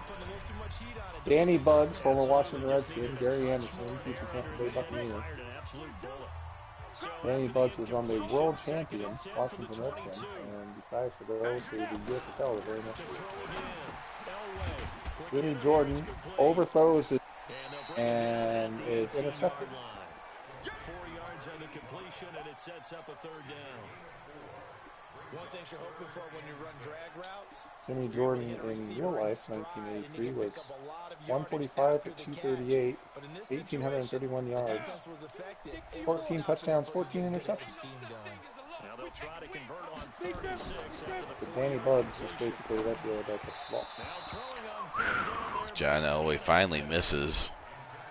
Danny Bugs, former Washington Redskin, Gary Anderson, future Tampa Bay Buccaneers. Danny Bugs was on the world champion Washington Redskins and decides to go to the USFL the very next year. Jimmy Jordan overthrows it and is intercepted. 4 yards on the completion, and it sets up a third down. One thing you're hoping for when you run drag routes. Jimmy Jordan in real life, 1983, was 145 for 238, 1,831 yards, 14 touchdowns, 14 interceptions. Now they'll try to convert on 36 But Danny Bugs is basically right there at the spot. John Elway finally misses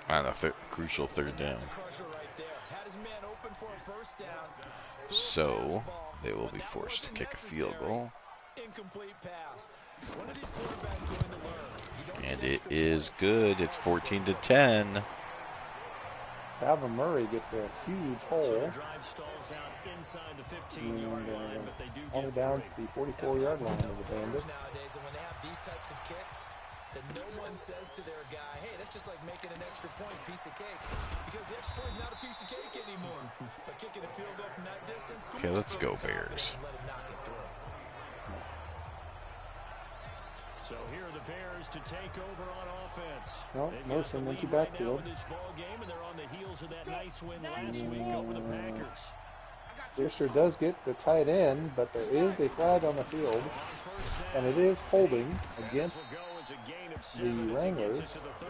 on a crucial third down. So they will be forced to kick a field goal. And it is good. It's 14-10. Calvin Murray gets a huge hole. And only down to the 44-yard line of the Bandits. Nowadays, and when they have these types of kicks, then no one says to their guy, hey, that's just like making an extra point piece of cake. Because the extra point is not a piece of cake anymore. But kicking a field goal from that distance. Okay, let's go Bears. So here are the Bears to take over on offense. No, Merson went to backfield. This ball game, and they're on the heels of that nice win last week over the Packers. Fisher does get the tight end, but there is a flag on the field, and it is holding against the Wranglers.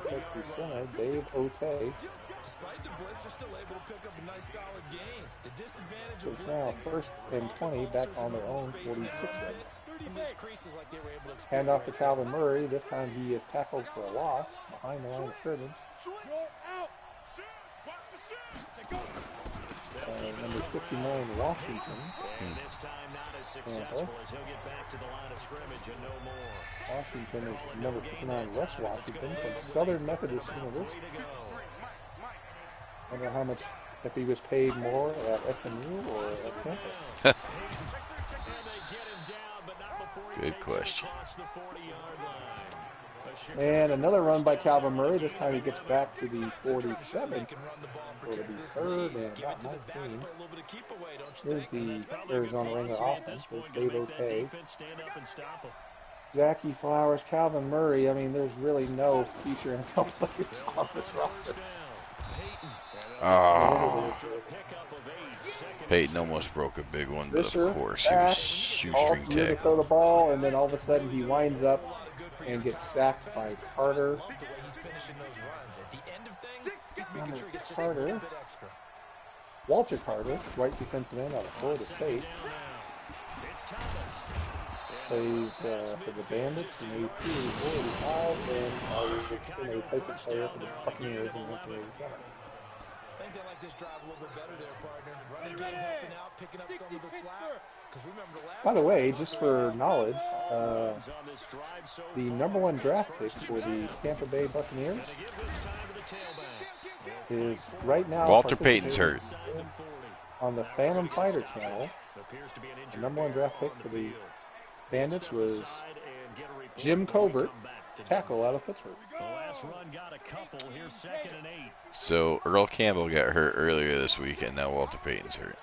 Take the center, Dave Otey. Despite the blitz, they're still able to pick up a nice solid gain. The disadvantage So of it's now first and 20 back on their own 46 yard. Hand off to Calvin Murray. This time he is tackled for a loss behind the line of scrimmage. Number 59, Washington. And this time not as successful as he'll get back to the line of scrimmage and no more. Washington is number 59, Wes Washington from Southern Methodist University. I don't know how much, if he was paid more at SMU or at Tampa. Good question. And another run by Calvin Murray. This time he gets back to the 47. So it'll be third and about 19. Here's the Arizona Wrangler offense. There's Dave Otey, Jackie Flowers, Calvin Murray. I mean, there's really no future NFL players on this roster. Oh. Peyton almost broke a big one, but of course he was shoestring to throw the ball, and then all of a sudden he winds up and gets sacked by Carter. Walter Carter, right defensive end out of Florida State. Plays for the Bandits in 82, 45, and was a replacement player for the Buccaneers in 1987. I think they like this drive a little bit better there, partner. Running game helping out, picking up some of the slack. By the way, just for knowledge, the #1 draft pick for the Tampa Bay Buccaneers is right now Walter Payton's hurt. On the Phantom Fighter channel. The #1 draft pick for the Bandits was Jim Covert, tackle out of Pittsburgh. So Earl Campbell got hurt earlier this week, and now Walter Payton's hurt.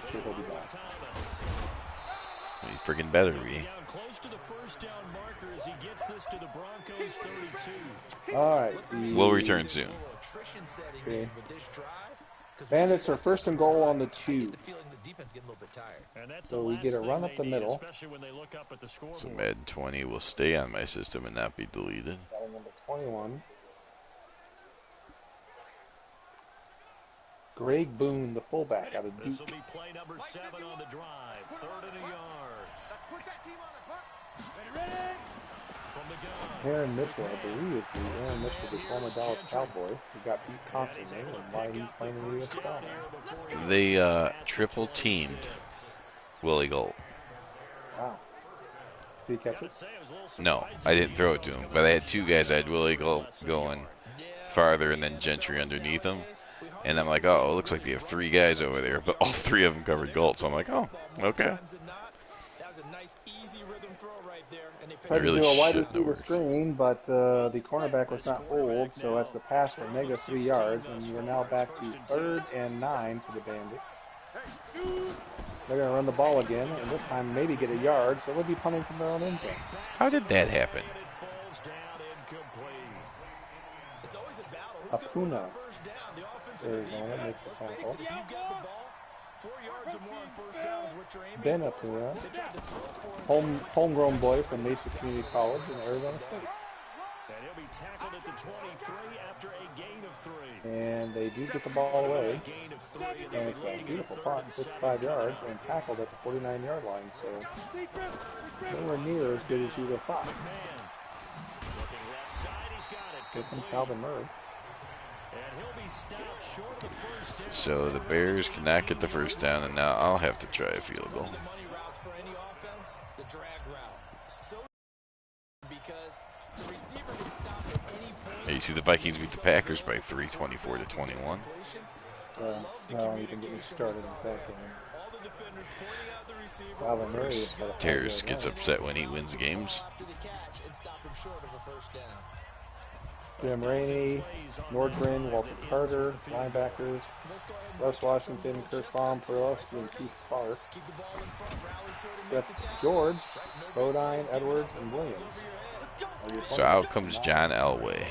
Sure he'll be back. He freaking better be. All right. We'll return soon. Okay. Bandits are first and goal on the 2. So we get a run up the middle. So Madden 20 will stay on my system and not be deleted. Number 21. Greg Boone, the fullback out of Duke. This will be play number 7 on the drive. 3rd and a yard. Let's put that team on the hook. Ready? From the gun. Aaron Mitchell, I believe it's the Aaron Mitchell, the former Dallas Cowboy, who got beat constantly, and why he's playing in the USFL. They triple teamed Willie Gold. Wow. Did he catch it? No, I didn't throw it to him, but I had 2 guys. I had Willie Gold going farther and then Gentry underneath him. And I'm like, oh, it looks like they have 3 guys over there, but all 3 of them covered Gold. So I'm like, oh, okay. Tried to do a wide receiver screen, but the cornerback was not hold, so that's a pass for negative 3 yards, and we're now back to 3rd and 9 for the Bandits. They're going to run the ball again, and this time maybe get a yard, so they'll be punting from their own end zone. How did that happen? Apuna. Arizona makes the tackle. Ben Apuna, homegrown boy from Mesa Community College in Arizona State. And he'll be tackled at the 23 after a gain of 3. And they do get the ball away. And it's a beautiful punt, 55 yards, and tackled at the 49-yard line. So nowhere near as good as you would have thought. Here comes Calvin Murray. So the Bears cannot get the first down, and now I'll have to try a field goal. Hey, you see the Vikings beat the Packers by 3, 24-21. No, you can get me started in that game. Calvin Murray Terrace gets upset when he wins games. Jim Rainey, Nordgren, Walter Carter, linebackers, Russ Washington, Chris Baum, Perlowski, and Keith Clark. That's George, Bodine, Edwards, and Williams. So out comes John Elway.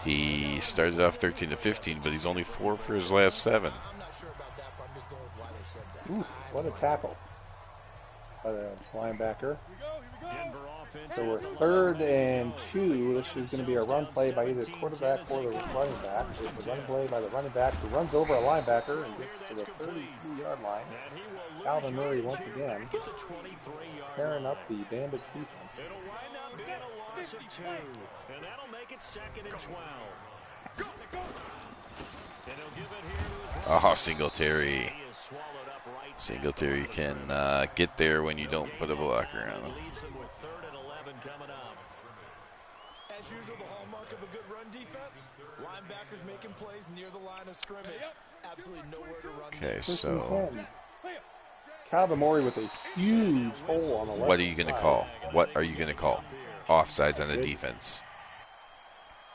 He started off 13-15, but he's only 4 for his last 7. Ooh, what a tackle by the linebacker. So we're 3rd and 2. This is going to be a run play by either quarterback or the running back. It's a run play by the running back who runs over a linebacker and gets to the 32-yard line. Calvin Murray once again tearing up the Bandits defense. And that'll make it 2nd and 12. Oh, Singletary. Singletary can get there when you don't put a blocker on him. As usual, the hallmark of a good run defense, linebackers making plays near the line of scrimmage. Absolutely nowhere to run. Okay, so Calvin Murray with a huge hole on the left. What are you going to call? What are you going to call? Offsides on the defense.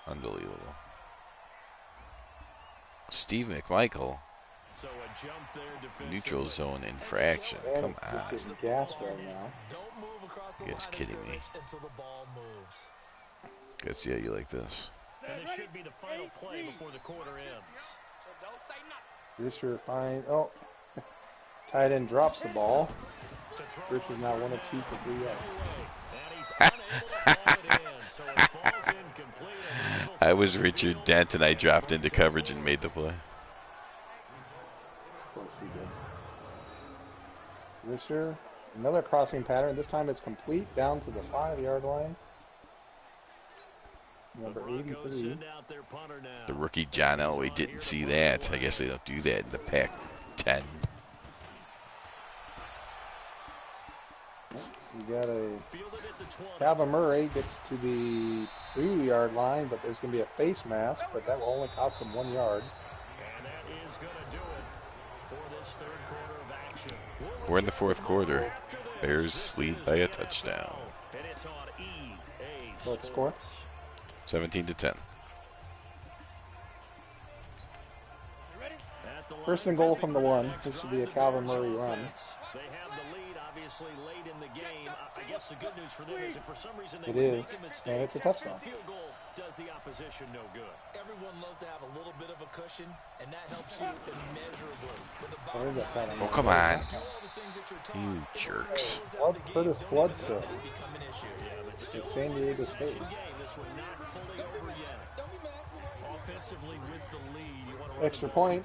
Unbelievable. Steve McMichael. Neutral zone infraction. Come on. Gas right now. You guys kidding me? Good see how you like this. And it should be the final play before the quarter ends. Fisher fine. Oh, tight end drops the ball. Fisher's now 1 of 2 for 3 yards. I was Richard Dent and I dropped into coverage and made the play. Of course he did. Fisher, another crossing pattern. This time it's complete down to the 5-yard line. Number 83. The rookie John Elway didn't see that. I guess they don't do that in the Pac-10. You got a Calvin Murray gets to the 2-yard line, but there's going to be a face mask, but that will only cost him 1 yard. And that is going to do it for this 3rd quarter of action. We're in the 4th quarter. Bears lead by a touchdown. And it's on EA. What score? 17-10. 1st and goal from the 1. This should be a Calvin Murray run. They have the lead, obviously, late in the game. I guess the good news for them is if for some reason they make a mistake, and it's a touchdown. the field goal does the opposition no good. Everyone loves to have a little bit of a cushion, and that helps you immeasurably. Oh, come on. You jerks. Curtis Bledsoe. San Diego State. defensively with the lead. You want to Extra point.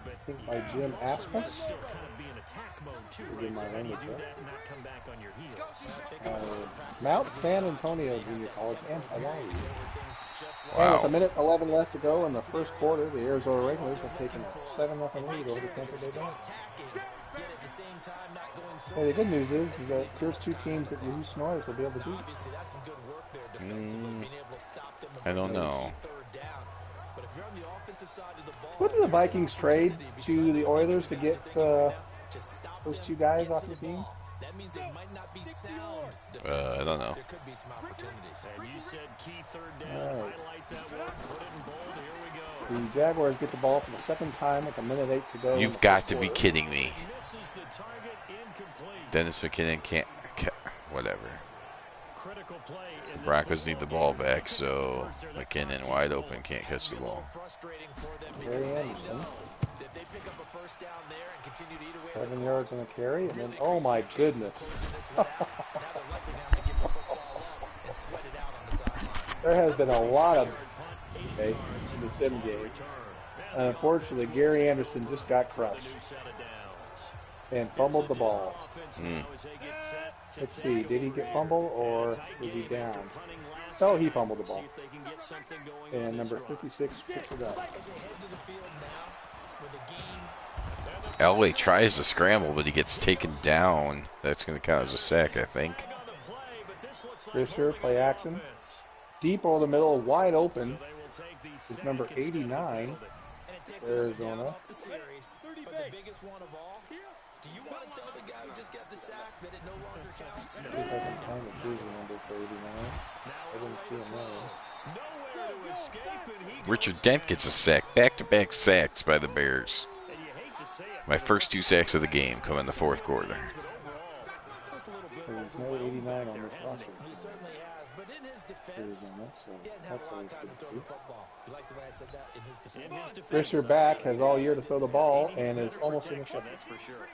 I think by Jim Asmus. Still kind of be in attack mode too, right? So how do you do that and not come back on your heels? Mount San Antonio Junior College and Hawaii. Wow. And with a minute 11 left to go in the first quarter, the Arizona Regulars have taken a 7-0 lead over the Tampa Bay Bucks. Hey, the good news is that here's two teams that you Snorris will be able to beat. I don't know. What did the Vikings trade to the Oilers to get those two guys off the team? I don't know. And you said key third down. Highlight that one. Put it in bold. Here we go. The Jaguars get the ball for the second time with a minute 8 to go. You've got to be kidding me. Misses the target, incomplete. Dennis McKinnon can't whatever. Critical play in The Broncos need the ball back, so McKinnon wide open can't catch the ball. Gary Anderson. 7 yards on a carry, and then, oh my goodness. There has been a lot of in the sim game. And unfortunately, Gary Anderson just got crushed and fumbled the ball. Let's see, did he get fumbled or was he down? Oh, he fumbled the ball. And number 56 picked it up. Elway tries to scramble, but he gets taken down. That's going to count as a sack, I think. Fisher, play action. Deep over the middle, wide open. Is number 89, Arizona. Do you want to tell the guy who just got the sack that it no longer counts? See if I can find the jersey number for 89. I didn't see him there. Richard Dent gets a sack. Back-to-back sacks by the Bears. My first 2 sacks of the game come in the fourth quarter. There's no 89 on this roster. He certainly has, but in his defense, That's always good to see. You like the way I said that? In his defense. Fisher back has all year to throw the ball and is almost intercepted. That's for sure.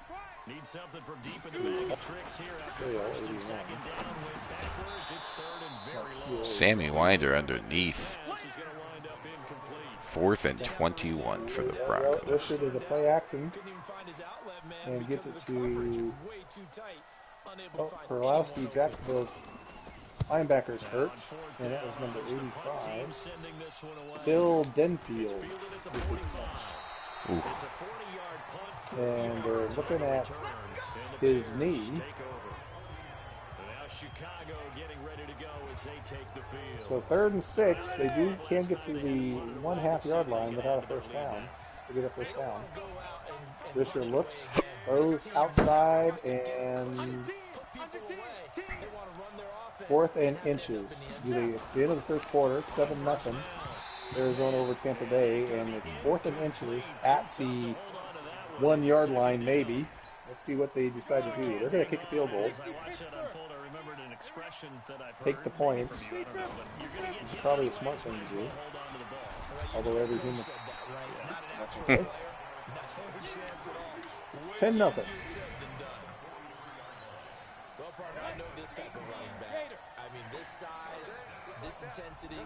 Need something from deep in the bag of tricks here after first and second down. Went backwards. It's third and very low. Sammy Winder underneath. 4th and 21 for the Broncos. Fisher does a play action and gets it to Perlowski. Jacksonville's linebackers hurt, and that was number 85. Bill Denfield. Ooh. And they're looking at his knee. So 3rd and 6, they can get to the 1/2 yard line without a first down. To get a first down. Fisher looks, throws outside, and 4th and inches. It's the end of the first quarter. It's 7-0. Arizona over Tampa Bay, and it's 4th and inches at the 1 yard line, maybe. Let's see what they decide to do. They're going to kick a field goal. Take the points. It's probably a smart thing to do. Although every human. That's okay. 10-0. Well, partner, I know this type of running back. I mean, this size, this intensity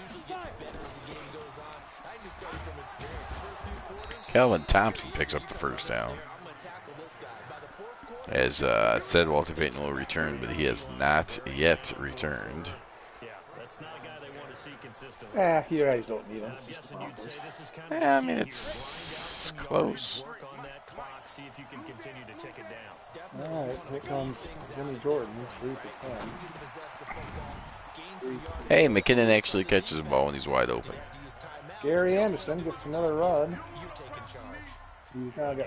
usually gets better as the game goes on. I just tell you from experience, the first few quarters. Calvin Thompson picks up the first down. As said, Walter Payton will return, but he has not yet returned. Yeah, that's not a guy they want to see consistently. You guys don't need him. I mean, it's close. Work on that clock, see if you can continue to tick it down. All right, here comes Jimmy Jordan. He's 3 for 10. Hey, McKinnon actually catches the ball when he's wide open. Gary Anderson gets another run. He's now got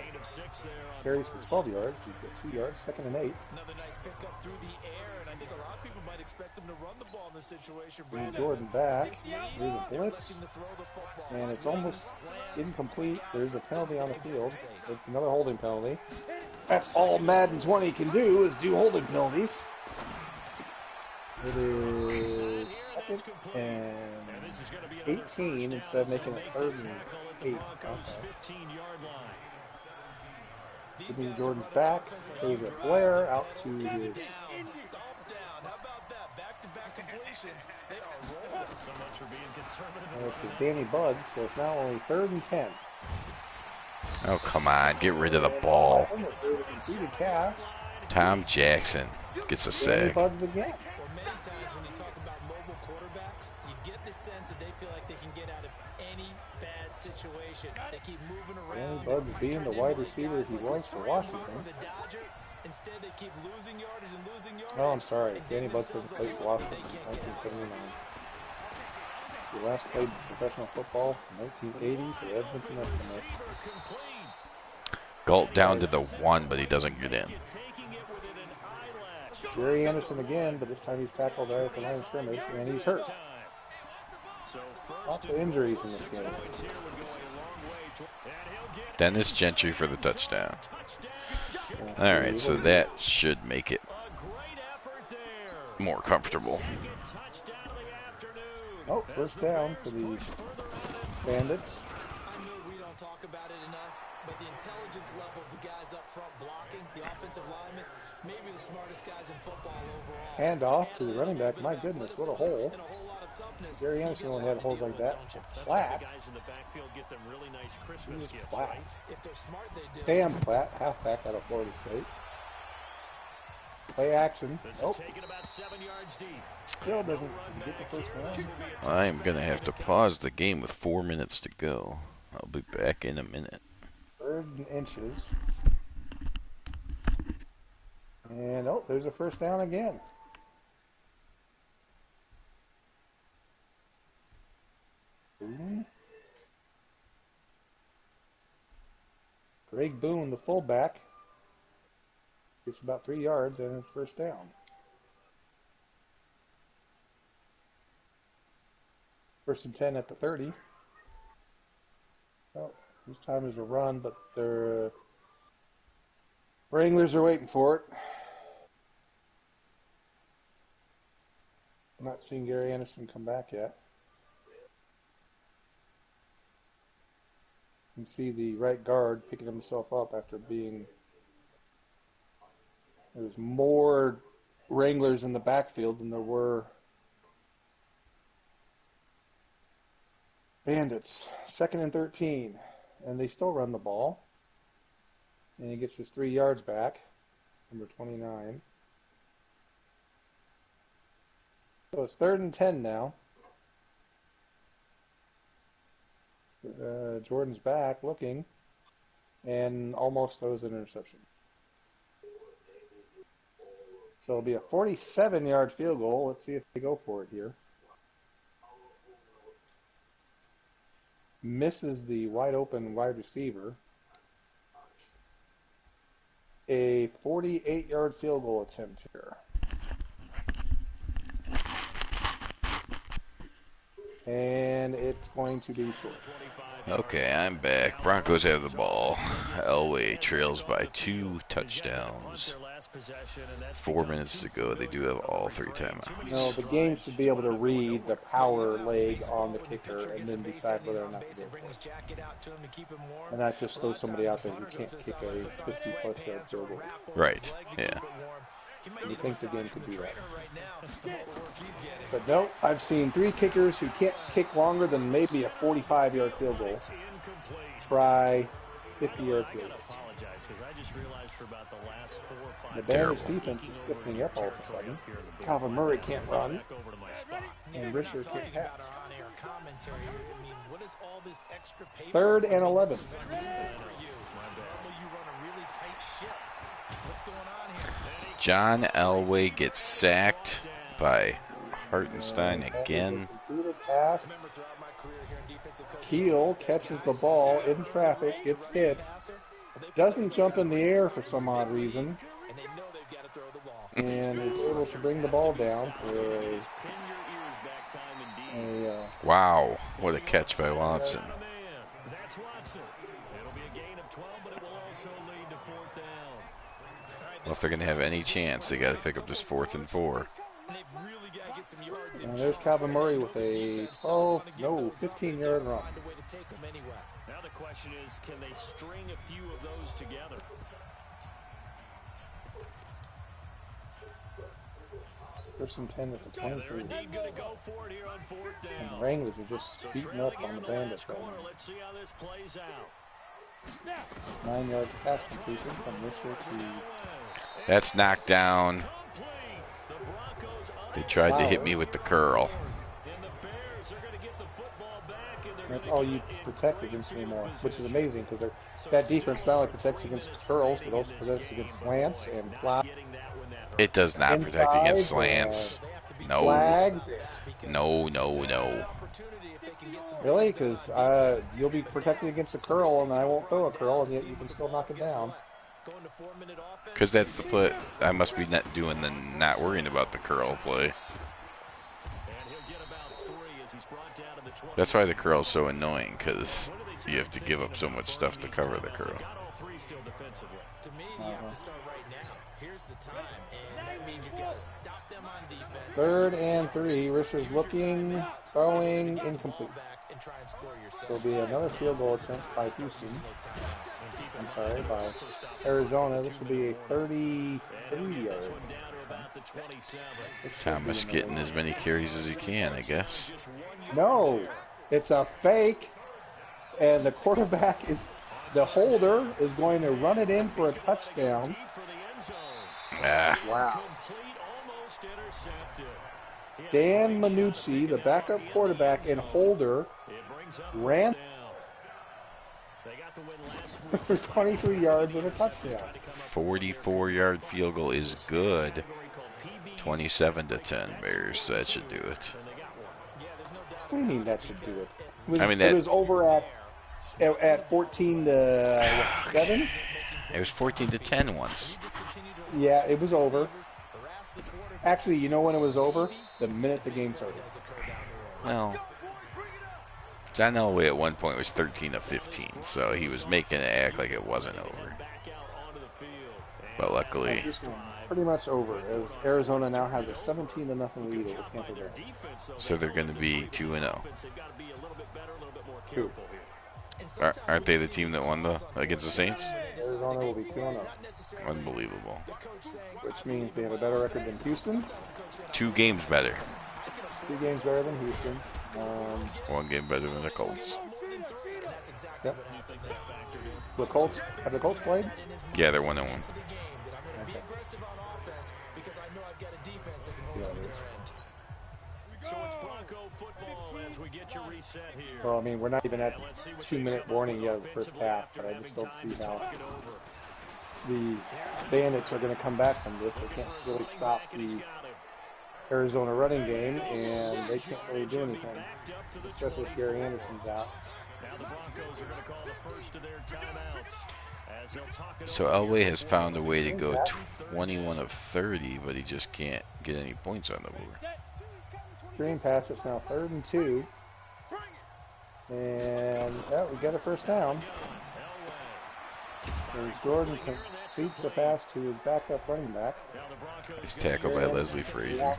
carries for 12 yards. He's got 2 yards, 2nd and 8. Another nice pickup through the air, and I think a lot of people might expect him to run the ball in this situation. Jordan back. There's a blitz, and it's almost incomplete. There's a penalty on the field. It's another holding penalty. That's all Madden 20 can do is do holding penalties. It is 2nd and 18 instead of making it 3rd and 8. Jimmy Jordan's back. There's a flare out to his And it's a Danny Buggs, so it's now only 3rd and 10. Oh, come on. Get rid of the ball. Tom Jackson gets a Danny sack. Buggs again. Well, many times when you talk about mobile quarterbacks, you get the sense that they feel like they can get out of any bad situation. They keep moving around. Danny Buggs being the wide receiver he was for Washington. Instead, they keep losing yardage and losing yardage. Oh, I'm sorry. Danny Buggs doesn't play for Washington since 1979. He last played professional football in 1980 for Edmonton Eskimos. Galt down to the 1, but he doesn't get in. Jerry Anderson again, but this time he's tackled right at the line of scrimmage, and he's hurt. Lots of injuries in this game. Dennis Gentry for the touchdown. All right, so that should make it more comfortable. Oh, first down for the Bandits. I know we don't talk about it enough, but the intelligence level of the guys up front blocking, the offensive linemen, maybe the smartest guys in football overall. Hand off to the running back. My goodness, what a hole. Jerry Anderson only had holes like that. Flat. He was flat. Damn flat. Halfback out of Florida State. Play action. Oh. Still doesn't get the first down. I'm going to have to pause the game with 4 minutes to go. I'll be back in a minute. 3rd and inches. And, oh, there's a first down again. Greg Boone, the fullback, gets about 3 yards and it's first down. First and 10 at the 30. Oh, this time is a run, but the Wranglers are waiting for it. I'm not seeing Gary Anderson come back yet. You can see the right guard picking himself up after being... There's more Wranglers in the backfield than there were Bandits. 2nd and 13. And they still run the ball. And he gets his 3 yards back. Number 29. So it's 3rd and 10 now. Jordan's back looking. And almost throws an interception. So it'll be a 47-yard field goal. Let's see if they go for it here. Misses the wide open wide receiver. A 48-yard field goal attempt here. And it's going to be short. Okay, I'm back. Broncos have the ball. Elway trails by 2 touchdowns. 4 minutes to go. They do have all 3 timeouts. No, the game should be able to read the power leg on the kicker and then decide whether or not to go for it. And not just throw somebody out there who can't kick a 50-plus yard field goal. Right, yeah. You think the game could do that. But no, I've seen 3 kickers who can't kick longer than maybe a 45-yard field goal try 50-yard field goals. The Bandits defense is stiffening up all of a sudden. Calvin Murray can't run, and Richard can't pass. 3rd and 11. John Elway gets sacked by Hartenstein again. Keel catches the ball in traffic, gets hit, doesn't jump in the air for some odd reason, and is able to bring the ball down for a wow, what a catch by Watson. Well, if they're going to have any chance, they got to pick up this 4th and 4. And there's Calvin Murray with a 15-yard run. Now the question is, can they string a few of those together? First and 10 at the 23. And the Wranglers are just beating up on the Bandits right now. Let's see how this plays out. 9-yard pass completion from Mitchell to... That's knocked down. They tried to hit me with the curl. That's all you protect against anymore, which is amazing because that defense not only protects against curls, but also protects against slants and flags. It does not protect against slants. No. Flags. No, no, no. Really? Because you'll be protected against a curl, and I won't throw a curl, and yet you can still knock it down. Because that's the play. I must be not doing the not worrying about the curl play. That's why the curl is so annoying, because you have to give up so much stuff to cover the curl. To me, you have to start right now. Here's the time, and that means you've got to stop them on defense. 3rd and 3. Richards looking, throwing, incomplete. There'll be another field goal attempt by Houston. I'm sorry, by Arizona. This will be a 33-yard. Thomas getting as many carries as he can, I guess. No, it's a fake, and the quarterback is, the holder is going to run it in for a touchdown. Ah. Wow. Dan Manucci, the backup quarterback and holder, ran for 23 yards and a touchdown. 44-yard field goal is good. 27-10 Bears. That should do it. What do you mean that should do it? It was over at 14 to 7. It was 14 to 10 once. Yeah, it was over. Actually, you know when it was over? The minute the game started. Well, John Elway at one point was 13 to 15, so he was making it act like it wasn't over. But luckily, pretty much over, as Arizona now has a 17-0 lead over Tampa Bay. So they're going to be 2-0. Two. Aren't they the team that won against the Saints? Arizona will be 2-0. Unbelievable. Which means they have a better record than Houston. 2 games better. 2 games better than Houston. 1 game better than the Colts. Yep. Have the Colts played? Yeah, they're 1-1. Okay. So it's Bronco football as we get your reset here. Well, I mean, we're not even at 2-minute warning yet of the first half, but I just don't see how the Bandits are going to come back from this. They can't really stop the Arizona running game, and they can't really do anything, especially if Gary Anderson's out. Now the Broncos are going to call the first of their timeouts. So Elway has found a way to go 21 of 30, but he just can't get any points on the board. Screen pass, it's now 3rd and 2. And we got a first down. And Jordan completes the pass to his backup running back. He's tackled by Leslie Frazier.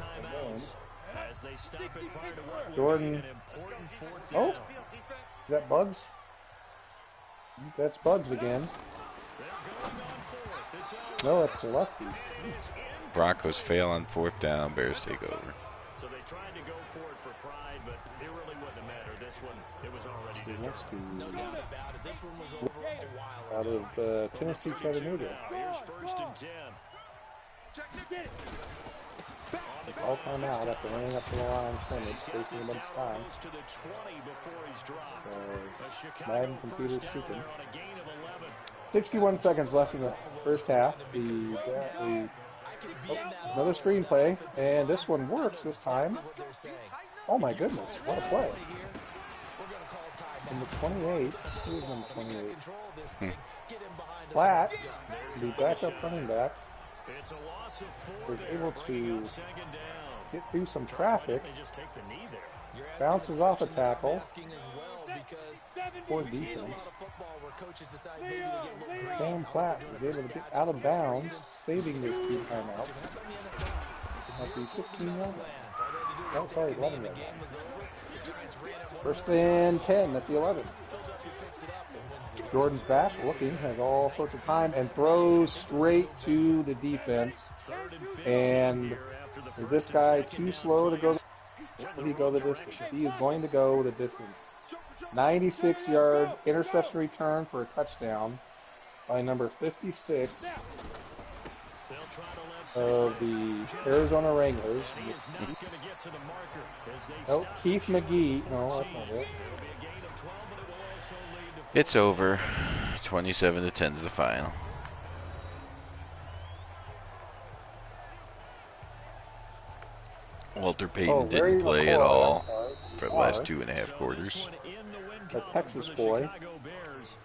Jordan. Oh, is that Bugs? That's Bugs again. No, that's the lefty. Broncos fail on 4th down. Bears take over. So they tried to go for it for pride, but it really wouldn't have mattered. This one, it was already It must be This one was over a while out of Tennessee, Chattanooga. Here's 1st and 10. All time out after running up to the line of scrimmage, wasting a bunch of time. So, Madden computer speaking. 61 seconds left in the first half. Another screenplay, and this one works this time. Oh my goodness, what a play. Number 28, who's number 28? Flat, the backup running back, was able to get through some traffic, bounces off a tackle, poor defense. Sam Platt was able to get out of bounds, saving those 2 timeouts. At the 16 yard line. Oh, sorry, 11 yard line. 1st and 10 at the 11. Jordan's back, looking, has all sorts of time, and throws straight to the defense. And Is this guy too slow to go? Will he go the distance? He is going to go the distance. 96-yard interception return for a touchdown by number 56 of the Arizona Wranglers. Nope, Keith McGee. No, that's not it. It's over. 27-10 is the final. Walter Payton didn't play at all for the last 2.5 quarters. A Texas boy.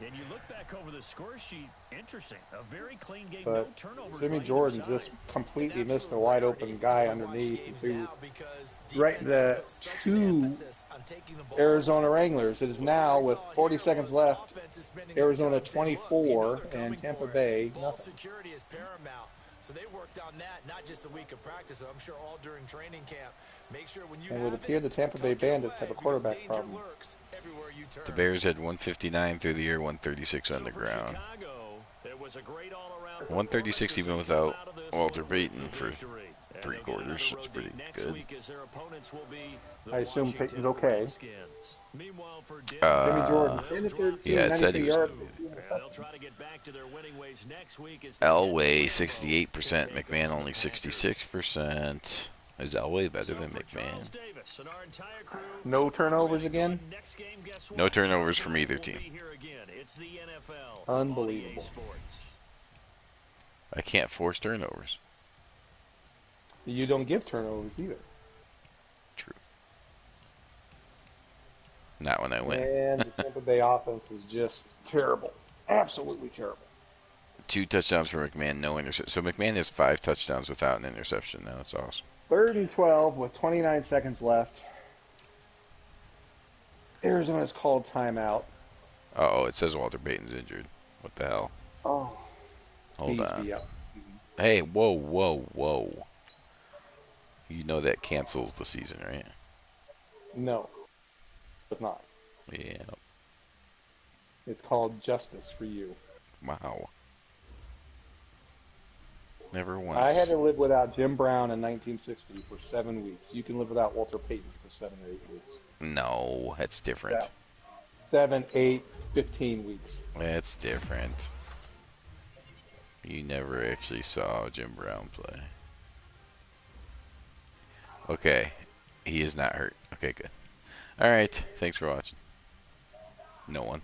And you look back over the score sheet, interesting. A very clean game, but no turnovers. Jimmy Jordan just completely missed a wide open guy underneath and threw right the 2 Arizona Wranglers. It is now with 40 seconds left. Arizona 24 and Tampa Bay nothing. So they worked on that not just a week of practice, but I'm sure all during training camp. Make sure when you it would appear the Tampa Bay Bandits have a quarterback problem. The Bears had 159 through the air, 136 on the ground. 136 even without Walter Payton for 3 quarters. It's pretty good. I assume Payton's okay. Yeah, it said he was good. Elway 68%, McMahon only 66%. Is Elway better than McMahon? No turnovers again? No turnovers from either team. Unbelievable. I can't force turnovers. You don't give turnovers either. True. Not when I win. And the Tampa Bay offense is just terrible. Absolutely terrible. 2 touchdowns for McMahon, no interception. So McMahon has 5 touchdowns without an interception now. That's awesome. 3rd and 12 with 29 seconds left. Arizona's called timeout. Uh-oh, it says Walter Payton's injured. What the hell? Oh. Hold on. Hey, whoa, whoa, whoa. You know that cancels the season, right? No. It's not. Yeah. It's called justice for you. Wow. Never once. I had to live without Jim Brown in 1960 for 7 weeks. You can live without Walter Payton for 7 or 8 weeks. No, that's different. Yeah. 7, 8, 15 weeks. That's different. You never actually saw Jim Brown play. Okay. He is not hurt. Okay, good. Alright, thanks for watching. No one.